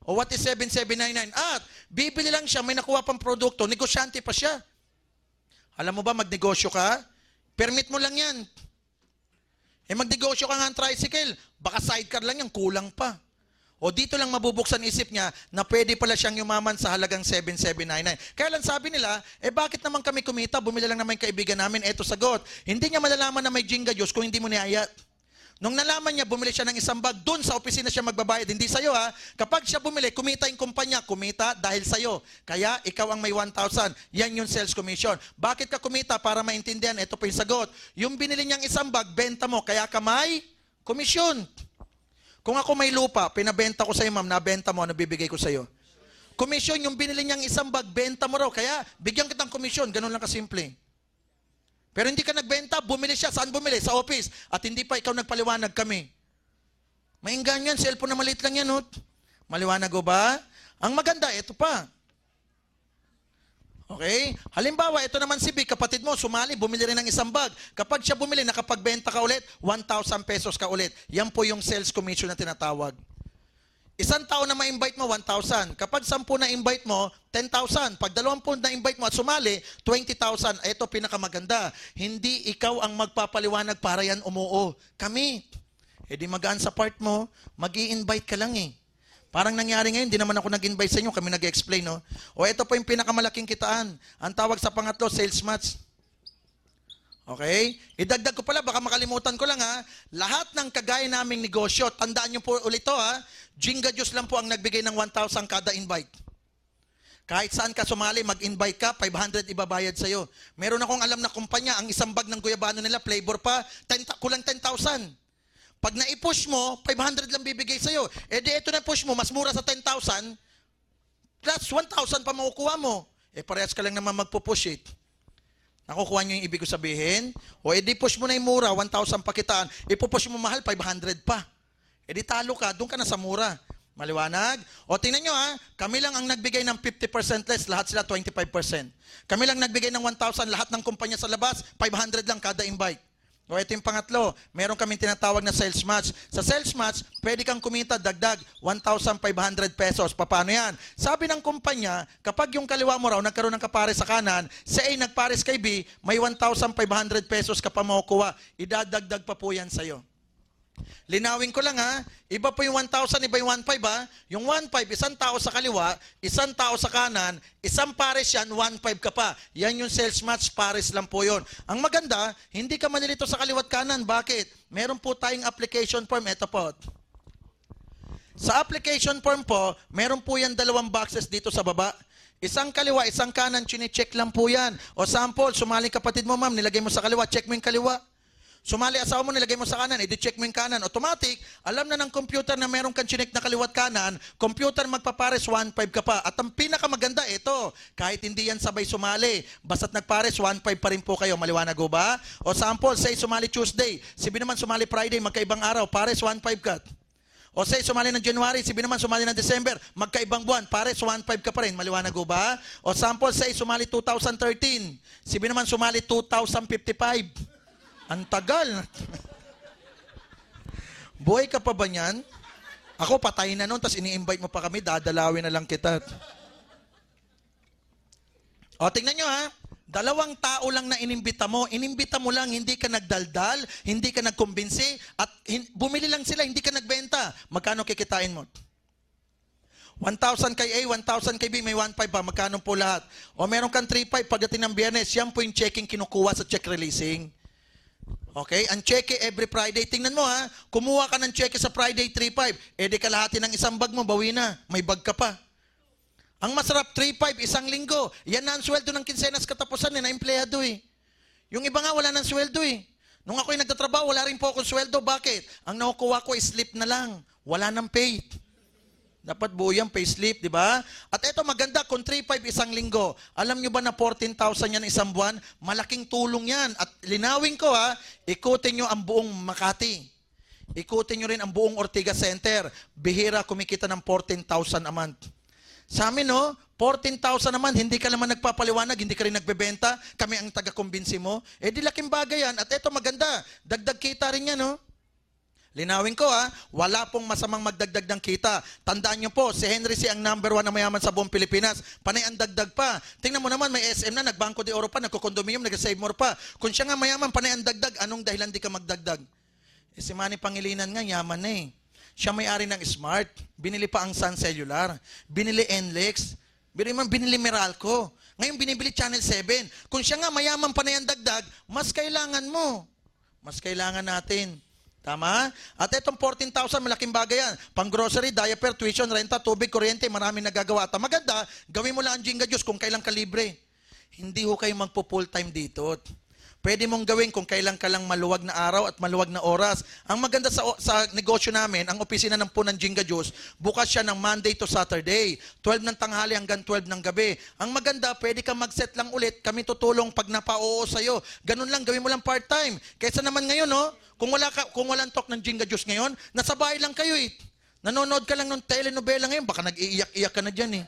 O what is 7,799? At bibili lang siya, may nakuha pang produkto, negosyante pa siya. Alam mo ba, magnegosyo ka? Permit mo lang yan. Eh magnegosyo ka nga ng tricycle, baka sidecar lang yan, kulang pa. O dito lang mabubuksan isip niya na pwede pala siyang yumaman sa halagang 7,799. Kaya lang sabi nila, eh bakit naman kami kumita? Bumili lang naman yung kaibigan namin. Eto sagot, hindi niya malalaman na may Jenga Diyos kung hindi mo niyaya. Nung nalaman niya, bumili siya ng isang bag, doon sa opisina siya magbabayad. Hindi sa'yo ha. Kapag siya bumili, kumita yung kumpanya, kumita dahil sa'yo. Kaya ikaw ang may 1,000. Yan yung sales commission. Bakit ka kumita? Para maintindihan, ito po yung sagot. Yung binili niyang isang bag, benta mo, kaya ka may komisyon. Kung ako may lupa, pinabenta ko sa'yo ma'am, nabenta mo, nabibigay ko sa'yo. Komisyon, yung binili niyang isang bag, benta mo raw. Kaya bigyan kitang komisyon. Ganun lang kasimple. Pero hindi ka nagbenta, bumili siya. Saan bumili? Sa office. At hindi pa ikaw nagpaliwanag kami. Mainggan yan, cellphone na maliit lang yan. Oh. Maliwanag o ba? Ang maganda, ito pa. Okay? Halimbawa, ito naman si Vic, kapatid mo, sumali, bumili rin ng isang bag. Kapag siya bumili, nakapagbenta ka ulit, 1,000 pesos ka ulit. Yan po yung sales commission na tinatawag. Isang tao na ma-invite mo, 1,000. Kapag 10 na-invite mo, 10,000. Pag 20 na-invite mo at sumali, 20,000. Ito pinakamaganda. Hindi ikaw ang magpapaliwanag para yan umuo. Kami. E di magaan sa part mo, mag-i-invite ka lang eh. Parang nangyari ngayon, hindi naman ako nag-invite sa inyo, kami nag-explain, no? O ito po yung pinakamalaking kitaan. Ang tawag sa pangatlo, sales match. Okay? Idagdag ko pala, baka makalimutan ko lang ha. Lahat ng kagaya naming negosyo, tandaan nyo po ulit to ha, Jinga Juice lang po ang nagbigay ng 1,000 kada invite. Kahit saan ka sumali, mag-invite ka, 500 ibabayad sa'yo. Meron akong alam na kumpanya, ang isang bag ng guyabano nila, flavor pa, kulang 10,000. Pag na-push mo, 500 lang bibigay sa'yo. E di ito na push mo, mas mura sa 10,000, plus 1,000 pa makukuha mo. Eh parehas ka lang naman magpupush it. Nakukuha nyo yung ibig ko sabihin? O edi push mo na yung mura, 1,000 pakitaan. Ipupush mo mahal, 500 pa. Edi talo ka, doon ka na sa mura. Maliwanag? O tingnan nyo ha, kami lang ang nagbigay ng 50% less, lahat sila 25%. Kami lang nagbigay ng 1,000, lahat ng kumpanya sa labas, 500 lang kada invite. O ito yung pangatlo, meron kaming tinatawag na sales match. Sa sales match, pwede kang kumita dagdag 1,500 pesos. Paano yan? Sabi ng kumpanya, kapag yung kaliwa mo raw nagkaroon ng kapares sa kanan, sa A nagpares kay B, may 1,500 pesos ka pa makukuha. Idadagdag pa po yan sa'yo. Linawin ko lang ha, iba po yung 1,000, iba yung 1,500 ha. Yung 1,500, isang tao sa kaliwa, isang tao sa kanan, isang pares yan, 1,500 ka pa. Yan yung sales match, pares lang po yun. Ang maganda, hindi ka manilito sa kaliwat kanan. Bakit? Meron po tayong application form. Ito po. Sa application form po, meron po yan 2 boxes dito sa baba. Isang kaliwa, isang kanan, chine-check lang po yan. O sample, sumali kapatid mo ma'am, nilagay mo sa kaliwa, check mo yung kaliwa. Sumali asawa mo, nilagay mo sa kanan, i-check mo yung kanan. Automatic, alam na ng computer na meron kang chinek na kaliwat kanan, computer magpapares, 1,500 ka pa. At ang pinakamaganda, ito, kahit hindi yan sabay sumali, basta't nagpares, 1,500 pa rin po kayo. Maliwanag ho ba? O sample, say sumali Tuesday, si B naman sumali Friday, magkaibang araw, pares, 1,500 ka. O say sumali ng January, si B naman sumali ng December, magkaibang buwan, pares, 1,500 ka pa rin. Maliwanag ho ba? O sample, say sumali 2013, si B naman sumali 2,055. Ang tagal. Buhay ka pa ba niyan? Ako, patay na nun, tapos ini-invite mo pa kami, dadalawin na lang kita. O, tingnan nyo ha. 2 tao lang na inimbita mo lang, hindi ka nagdaldal, hindi ka nagkumbinsi, at bumili lang sila, hindi ka nagbenta. Magkano kikitain mo? 1,000 kay A, 1,000 kay B, may 1,500 pa. Magkano po lahat? O meron kang 3,500 pagdating ng Biyernes, yan po yung checking kinukuha sa check releasing. Okay? Ang cheque every Friday. Tingnan mo ha, kumuha ka ng cheque sa Friday 3,500. E di kalahati ng isang bag mo, bawi na. May bag ka pa. Ang masarap, 3,500, isang linggo. Yan na ang sweldo ng kinsenas katapusan na empleyado eh. Yung iba nga wala ng sweldo eh. Nung ako'y nagtatrabaho, wala rin po akong sweldo. Bakit? Ang nakukuha ko is slip na lang. Wala ng pay. Dapat buo yung payslip, di ba? At ito maganda, kung 3,500 isang linggo, alam nyo ba na 14,000 yan isang buwan? Malaking tulong yan. At linawin ko ha, ikutin nyo ang buong Makati. Ikutin nyo rin ang buong Ortigas Center. Bihira kumikita ng 14,000 a month. Sa amin no, 14,000 naman, hindi ka naman nagpapaliwanag, hindi ka rin nagbebenta, kami ang taga-kumbinsi mo. Eh di laking bagay yan. At ito maganda, dagdag kita rin yan no. Linawin ko ha, wala pong masamang magdagdag ng kita. Tandaan nyo po, si Henry C. ang number 1 na mayaman sa buong Pilipinas. Panay ang dagdag pa. Tingnan mo naman, may SM na, nagbangko de oro pa, nagko-condominium, nag-save more pa. Kung siya nga mayaman, panay ang dagdag, anong dahilan di ka magdagdag? Eh, si Manny Pangilinan nga, yaman na eh. Siya may-ari ng Smart, binili pa ang Sun Cellular, binili NLEX, binili Meralco. Ngayon binibili Channel 7. Kung siya nga mayaman, panay ang dagdag, mas kailangan mo. Mas kailangan natin. Tama? At itong 14,000, malaking bagay yan. Pang-grocery, diaper, tuition, renta, tubig, kuryente, maraming nagagawa. At maganda, gawin mo lang ang Jinga Juice kung kailan ka libre. Hindi ho kayo magpo-full time dito. Pwede mong gawin kung kailan ka lang maluwag na araw at maluwag na oras. Ang maganda sa negosyo namin, ang opisina ng Punan Jinga Juice, bukas siya ng Monday to Saturday, 12 ng tanghali hanggang 12 ng gabi. Ang maganda, pwede kang mag-set lang ulit, kami tutulong pag napa-oo sa'yo. Ganun lang, gawin mo lang part-time. Kaysa naman ngayon, no? Kung walang talk ng Jinga Juice ngayon, nasa bahay lang kayo eh. Nanonood ka lang ng telenovela ngayon, baka nag-iiyak-iyak ka na dyan eh.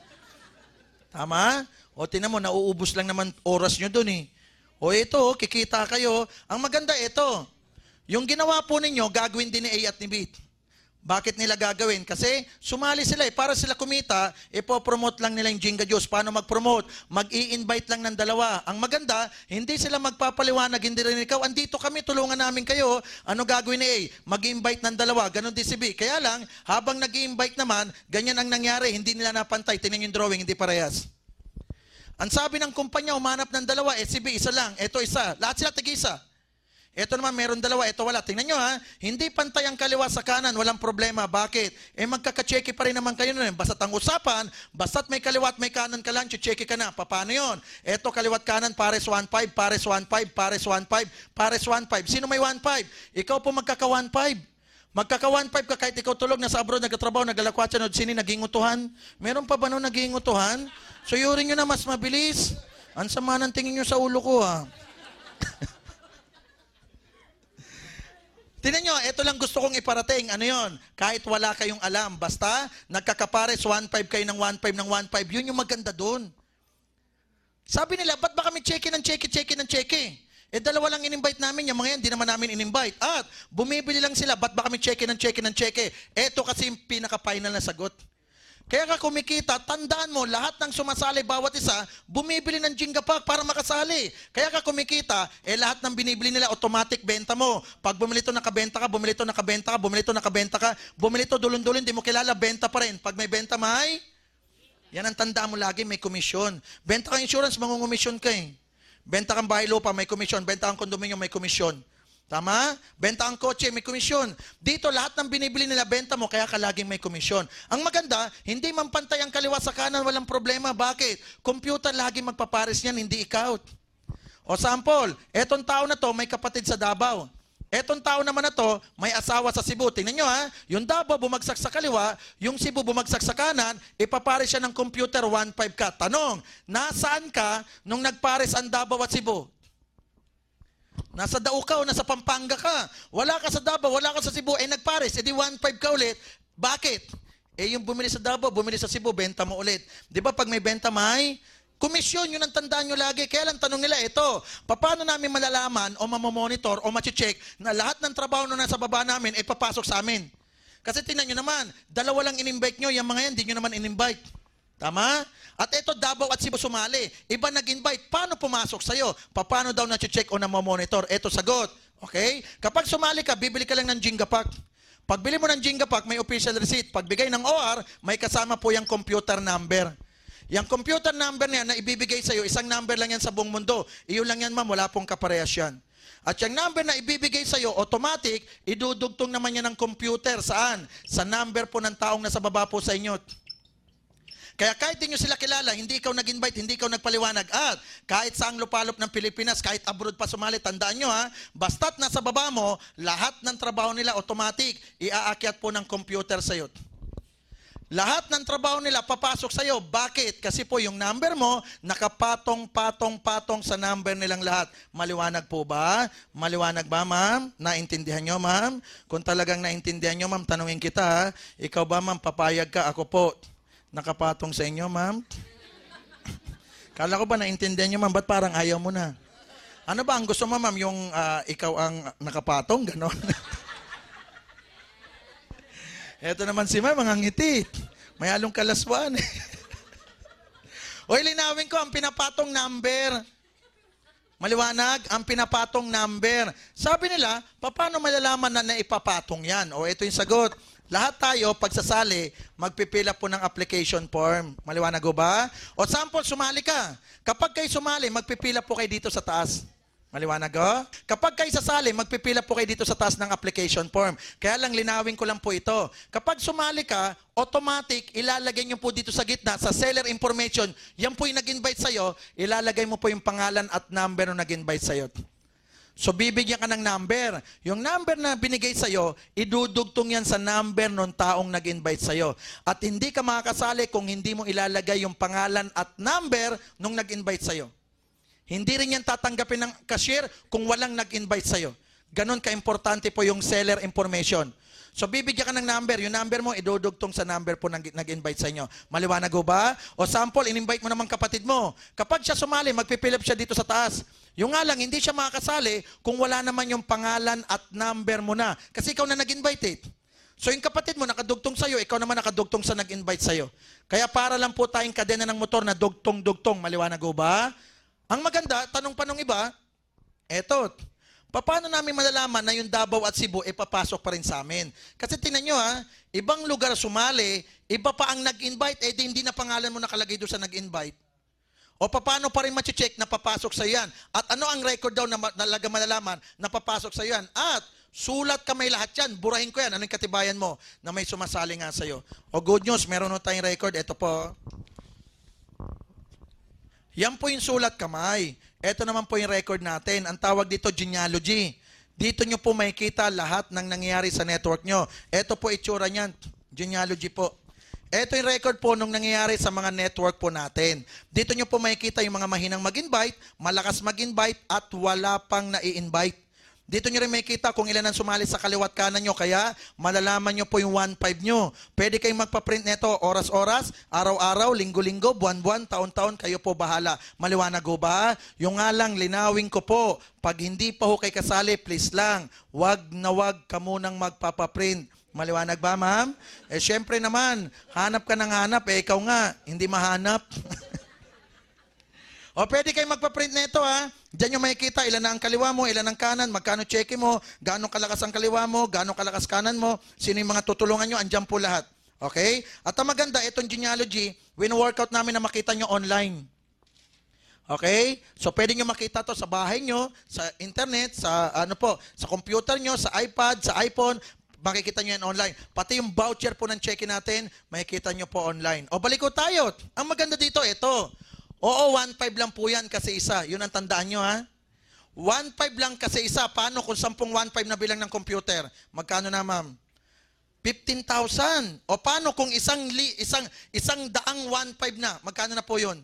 Tama? O tinan mo, nauubos lang naman oras nyo dun eh. O ito, kikita kayo. Ang maganda ito, yung ginawa po ninyo, gagawin din ni A at ni B. Bakit nila gagawin? Kasi sumali sila eh. Para sila kumita, ipopromote lang nila yung Jinga Juice. Paano mag-promote? Mag-i-invite lang ng dalawa. Ang maganda, hindi sila magpapaliwanag, hindi rin ikaw. Andito kami, tulungan namin kayo. Ano gagawin ni A? Mag-i-invite ng dalawa. Ganon din si B. Kaya lang, habang nag-i-invite naman, ganyan ang nangyari. Hindi nila napantay. Tingnan yung drawing, hindi parehas. Ang sabi ng kumpanya, umanap ng dalawa. Si B, isa lang. Ito isa. Lahat sila tig-isa. Ito naman, meron dalawa, ito wala. Tingnan nyo ha, hindi pantay ang kaliwa sa kanan, walang problema. Bakit? Magkakachecky pa rin naman kayo nun. Basta't ang usapan, basta't may kaliwa at may kanan ka lang, checky ka na. Paano yun? Ito, kaliwat kanan, pares 1.5, pares 1.5, pares 1.5, pares 1.5. Sino may 1.5? Ikaw po magkaka 1.5. Magkaka 1.5 ka kahit ikaw tulog, nasa abroad, nagtatrabaho, nagalakwatsa, sini, naging-utuhan. Meron pa ba nun naging-utuhan? Suyurin nyo na mas mabilis. Ang sama ng tingin nyo sa ulo ko ha. Tingnan nyo, ito lang gusto kong iparating. Ano yon? Kahit wala kayong alam, basta nagkakapares 1.5 kayo ng 1.5 ng 1.5, yun yung maganda doon. Sabi nila, ba't ba kami checky ng checky? Dalawa lang in-invite namin, yung mga yan, di naman namin in-invite. At bumibili lang sila, ba't ba kami checky ng checky? Ito kasi yung pinaka-final na sagot. Kaya ka kumikita, tandaan mo, lahat ng sumasali, bawat isa, bumibili ng Jinga Pack para makasali. Kaya ka kumikita, lahat ng binibili nila, automatic benta mo. Pag bumili ito, nakabenta ka, bumili ito, nakabenta ka, bumili ito, dulon-dulon, di mo kilala, benta pa rin. Pag may benta, may? Yan ang tandaan mo lagi, may komisyon. Benta ka insurance, mangungumisyon ka eh. Benta kang bahay lupa, may komisyon. Benta kang kondominium, may komisyon. Tama? Benta ang kotse, may komisyon. Dito, lahat ng binibili nila, benta mo, kaya ka laging may komisyon. Ang maganda, hindi man pantay ang kaliwa sa kanan, walang problema. Bakit? Computer lagi magpapares yan, hindi ikaw. O sample, etong tao na to, may kapatid sa Davao. Etong tao naman na to, may asawa sa Cebu. Tingnan nyo ha, yung Davao bumagsak sa kaliwa, yung Cebu bumagsak sa kanan, ipapares siya ng computer 1.5 ka. Tanong, nasaan ka nung nagpares ang Davao at Cebu? Nasa Dao ka o nasa Pampanga ka. Wala ka sa Davao, wala ka sa Cebu, nagpares, edi 1.5 ka ulit. Bakit? Yung bumili sa Davao, bumili sa Cebu, benta mo ulit. Di ba pag may benta may komisyon, yun ang tandaan nyo lagi. Kaya lang tanong nila, ito, paano namin malalaman o mamamonitor o machicheck na lahat ng trabaho na nasa baba namin ay papasok sa amin? Kasi tingnan nyo naman, dalawa lang in-invite nyo, yung mga yan, di nyo naman in-invite. Tama? At ito, Davao at Cebu sumali. Iba nag-invite. Paano pumasok sa'yo? Paano daw na-check o na-monitor? Ito sagot. Okay? Kapag sumali ka, bibili ka lang ng Jinga Pack. Pagbili mo ng Jinga Pack, may official receipt. Pagbigay ng OR, may kasama po yung computer number. Yung computer number niya na ibibigay sa'yo, isang number lang yan sa buong mundo. Iyon lang yan, ma'am. Wala pong kaparehas yan. At yung number na ibibigay sa'yo, automatic, idudugtong naman yan ng computer. Saan? Sa number po ng taong nasa baba po sa inyo. Kaya kahit di nyo sila kilala, hindi ikaw nag-invite, hindi ikaw nagpaliwanag. At kahit saang lupalop ng Pilipinas, kahit abroad pa sumali, tandaan nyo ha, basta't nasa baba mo, lahat ng trabaho nila automatic, iaakyat po ng computer sa'yo. Lahat ng trabaho nila papasok sa'yo. Bakit? Kasi po yung number mo, nakapatong-patong-patong sa number nilang lahat. Maliwanag po ba? Maliwanag ba, ma'am? Naintindihan nyo, ma'am? Kung talagang naintindihan nyo, ma'am, tanungin kita ha. Ikaw ba, ma'am, papayag ka? Ako po. Nakapatong sa inyo, ma'am? Kala ko ba naintindihan nyo, ma'am? Ba't parang ayaw mo na? Ano ba ang gusto mo, ma'am? Yung ikaw ang nakapatong? Ganon? Eto naman si ma'am, mga ngiti. May halong kalaswan. Hoy, linawin ko, ang pinapatong number. Maliwanag, ang pinapatong number. Sabi nila, paano malalaman na naipapatong yan? O, ito yung sagot. Lahat tayo, pagsasali, magpipila po ng application form. Maliwanag ho ba? O sample, sumali ka. Kapag kayo sumali, magpipila po kayo dito sa taas. Maliwanag ho? Kapag kayo sasali, magpipila po kayo dito sa taas ng application form. Kaya lang, linawin ko lang po ito. Kapag sumali ka, automatic, ilalagay nyo po dito sa gitna, sa seller information, yan po yung nag-invite sa'yo, ilalagay mo po yung pangalan at number ng nag-invite sa'yo. So bibigyan ka ng number. Yung number na binigay sa'yo, idudugtong yan sa number ng taong nag-invite sa'yo. At hindi ka makakasali kung hindi mo ilalagay yung pangalan at number nung nag-invite sa'yo. Hindi rin yan tatanggapin ng cashier kung walang nag-invite sa'yo. Ganon ka-importante po yung seller information. So bibigyan ka ng number, yung number mo idudugtong sa number po nag-invite sa inyo. Maliwanag ho ba? O sample, in-invite mo naman kapatid mo. Kapag siya sumali, magpipilip siya dito sa taas. Yung nga lang, hindi siya makakasali kung wala naman yung pangalan at number mo na. Kasi ikaw na nag-invite eh. So yung kapatid mo nakadugtong sa'yo, ikaw naman nakadugtong sa nag-invite sa'yo. Kaya para lang po tayong kadena ng motor na dugtong-dugtong. Maliwanag ho ba? Ang maganda, tanong pa nung iba, eto, paano namin malalaman na yung Davao at Cebu papasok pa rin sa amin? Kasi tingnan nyo ibang lugar sumali, iba pa ang nag-invite, di hindi na pangalan mo nakalagay doon sa nag-invite. O paano pa rin machi-check na papasok sa yan? At ano ang record daw na malalaman na papasok sa yan? At sulat kamay lahat yan, burahin ko yan. Ano yung katibayan mo na may sumasali nga sa'yo? O good news, meron na tayong record. Ito po. Yan po yung sulat kamay. Ito naman po yung record natin. Ang tawag dito, genealogy. Dito nyo po makikita lahat ng nangyayari sa network nyo. Ito po itsura niyan. Genealogy po. Ito yung record po nung nangyayari sa mga network po natin. Dito nyo po makikita yung mga mahinang mag-invite, malakas mag-invite, at wala pang nai-invite. Dito nyo rin makikita kung ilan ang sumali sa kaliwat kanan nyo, kaya malalaman nyo po yung 1.5 nyo. Pwede kayong magpa-print nito oras-oras, araw-araw, linggo-linggo, buwan-buwan, taon-taon, kayo po bahala. Maliwanag ho ba? Yung nga lang, linawin ko po, pag hindi pa ho kayo kasali, please lang, wag ka munang magpapaprint. Maliwanag ba, ma'am? Syempre naman, hanap ka ng hanap, ikaw nga, hindi mahanap. O pwede kayo magpa-print nito Diyan yung makikita ilan na ang kaliwa mo, ilan ang kanan, magkano cheque mo, gaano kalakas ang kaliwa mo, gaano kalakas kanan mo, sino yung mga tutulungan nyo, andyan po lahat. Okay? At ang maganda, itong genealogy, win-workout namin na makita nyo online. Okay? So pwede nyo makita to sa bahay nyo, sa internet, sa sa computer nyo, sa iPad, sa iPhone, makikita nyo yan online. Pati yung voucher po ng cheque natin, makikita nyo po online. O balik ko tayo. Ang maganda dito, ito. Oo, 1.5 lang po yan kasi isa. Yun ang tandaan nyo 1.5 lang kasi isa. Paano kung 10 1.5 na bilang ng computer? Magkano na, ma'am? 15,000. O paano kung isang daang 1.5 na? Magkano na po yun?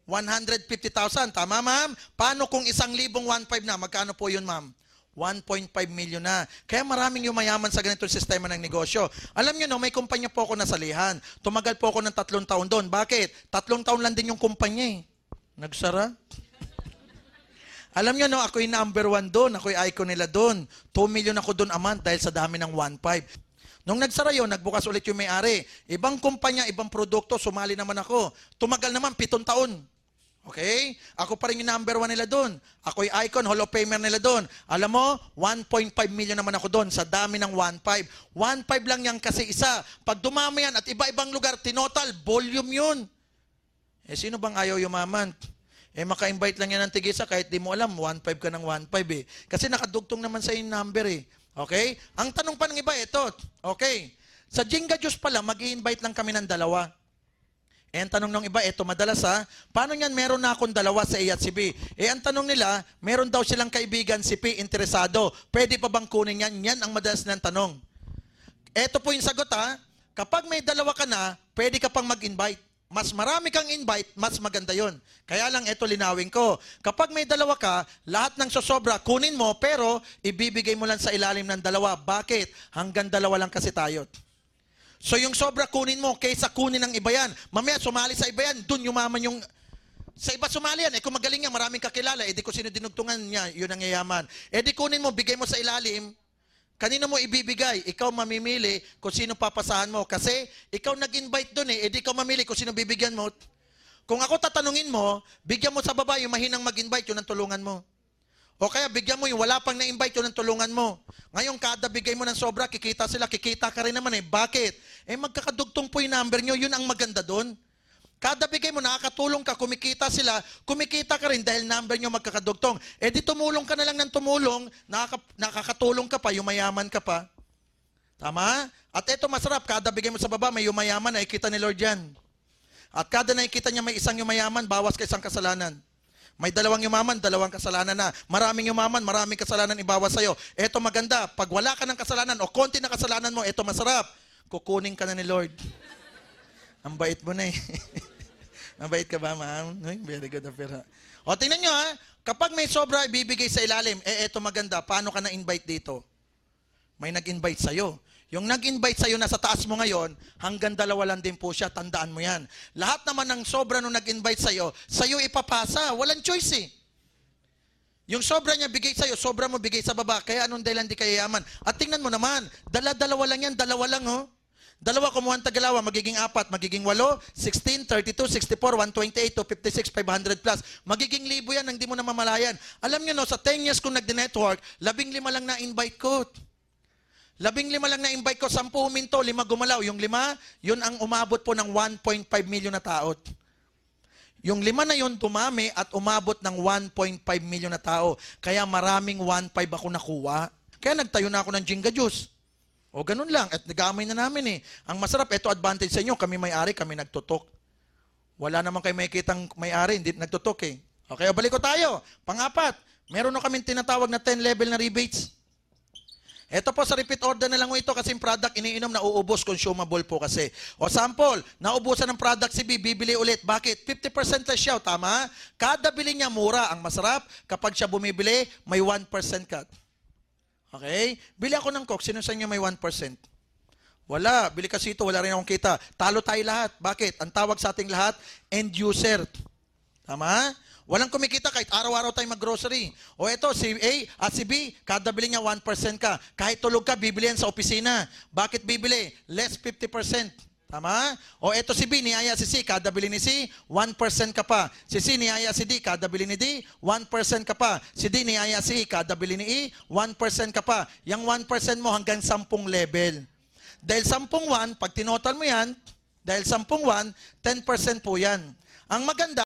150,000. Tama, ma'am? Paano kung 1,000 1.5 na? Magkano po yun, ma'am? 1.5 million na. Kaya maraming yumayaman sa ganitong sistema ng negosyo. Alam nyo, may kumpanya po ako nasalihan. Tumagal po ako ng 3 taon doon. Bakit? 3 taon lang din yung kumpanya Nagsara. Alam nyo, ako'y number 1 doon. Ako'y icon nila doon. 2 million ako doon a month dahil sa dami ng 1.5. Nung nagsara yun, nagbukas ulit yung may-ari. Ibang kumpanya, ibang produkto, sumali naman ako. Tumagal naman, 7 taon. Okay? Ako pa rin yung number 1 nila doon. Ako'y icon, Hall of Famer nila doon. Alam mo, 1.5 million naman ako doon sa dami ng 1.5. 1.5 lang yan kasi isa. Pag dumami yan at iba-ibang lugar, tinotal, volume yun. Sino bang ayaw yumaman? Maka-invite lang yan ng tigisa kahit di mo alam, 1.5 ka ng 1.5 Kasi nakadugtong naman sa yung number Okay? Ang tanong pa ng iba, ito. Okay. Sa Jenga Juice pala, mag-i-invite lang kami ng 2. Ang tanong ng iba, eto madalas paano yan meron na akong 2 sa A at si B? Ang tanong nila, meron daw silang kaibigan si P, interesado. Pwede pa bang kunin yan? Yan ang madalas ng tanong. Eto po yung sagot kapag may 2 ka na, pwede ka pang mag-invite. Mas marami kang invite, mas maganda yon. Kaya lang eto linawin ko. Kapag may 2 ka, lahat ng sosobra, kunin mo, pero ibibigay mo lang sa ilalim ng 2. Bakit? Hanggang 2 lang kasi tayo. So yung sobra kunin mo kaysa kunin ng iba yan. Mamaya sumali sa iba yan, dun yumaman yung... Sa iba sumali yan, kung magaling yan, maraming kakilala, di ko sino dinugtungan niya, yun ang yayaman. Di kunin mo, bigay mo sa ilalim, kanino mo ibibigay? Ikaw mamimili kung sino papasahan mo. Kasi ikaw nag-invite dun di ikaw mamili kung sino bibigyan mo. Kung ako tatanungin mo, bigyan mo sa baba yung mahinang mag-invite, yun ang tulungan mo. O kaya bigyan mo yung wala pang na-invite, yun ang tulungan mo. Ngayon, kada bigay mo ng sobra, kikita sila, kikita ka rin naman Bakit? Magkakadugtong po yung number nyo, yun ang maganda doon. Kada bigay mo, nakakatulong ka, kumikita sila, kumikita ka rin dahil number nyo magkakadugtong. Di tumulong ka na lang ng tumulong, nakakatulong ka pa, yumayaman ka pa. Tama? At ito masarap, kada bigay mo sa baba, may yumayaman, nakikita ni Lord yan. At kada nakikita niya may isang yumayaman, bawas ka isang kasalanan. May dalawang yumaman, dalawang kasalanan na. Maraming yumaman, maraming kasalanan ibawas sa'yo. Ito maganda, pag wala ka ng kasalanan o konti na kasalanan mo, ito masarap. Kukunin ka na ni Lord. Ang bait mo na eh. Mabait ka ba, ma'am? Very good. O, tingnan nyo ha. Kapag may sobra ibibigay sa ilalim, eto maganda. Paano ka na-invite dito? May nag-invite sa'yo. Yung nag-invite sa'yo na sa taas mo ngayon, hanggang 2 lang din po siya. Tandaan mo yan. Lahat naman ng sobra nung nag-invite sa'yo ipapasa. Walang choice eh. Yung sobra niya bigay sa'yo, sobra mo bigay sa baba. Kaya anong dahilan di kayo yaman? At tingnan mo naman, 2 lang yan. 2 lang oh. 2 kumuha ang tagalawa, magiging 4, magiging 8, 16, 32, 64, 128, 256, 500 plus. Magiging 1,000 yan, hindi mo na mamalayan. Alam nyo no, sa 10 years kung nag-network, 15 lang na-invite ko. 15 lang na-invite ko, 10 huminto, 5 gumalaw. Yung 5, yun ang umabot po ng 1.5 million na tao. Yung 5 na yun, dumami at umabot ng 1.5 million na tao. Kaya maraming 1.5 ako nakuha. Kaya nagtayo na ako ng Jinga Juice. O ganun lang, at nagamay na namin eh. Ang masarap, ito advantage sa inyo, kami may-ari, kami nagtutok. Wala naman kayo makikitang may-ari, hindi nagtutok eh. Okay, balik ko tayo. Pang-4, meron na kami tinatawag na 10 level na rebates. Ito po sa repeat order na lang ito kasi yung product iniinom na uubos, consumable po kasi. O sample, naubusan ng product si B, bibili ulit. Bakit? 50% less siya, tama? Kada bili niya mura, ang masarap, kapag siya bumibili, may 1% cut. Okay? Bili ako ng Coke. Sino sa inyo may 1%? Wala. Bili kasi ito. Wala rin akong kita. Talo tayo lahat. Bakit? Ang tawag sa ating lahat, end user. Tama? Walang kumikita kahit araw-araw tayo mag-grocery. O ito, si A at si B, kada bili niya 1% ka. Kahit tulog ka, bibili yan sa opisina. Bakit bibili? Less 50%. Tama? O eto si B, niyaya si C, kada bili ni C, 1% ka pa. Si C, niyaya si D, kada bili ni D, 1% ka pa. Si D, niyaya si E, kada bili ni E, 1% ka pa. Yang 1% mo hanggang 10 level. Dahil 10 1, pag tinotal mo yan, dahil 10 1, 10% po yan. Ang maganda,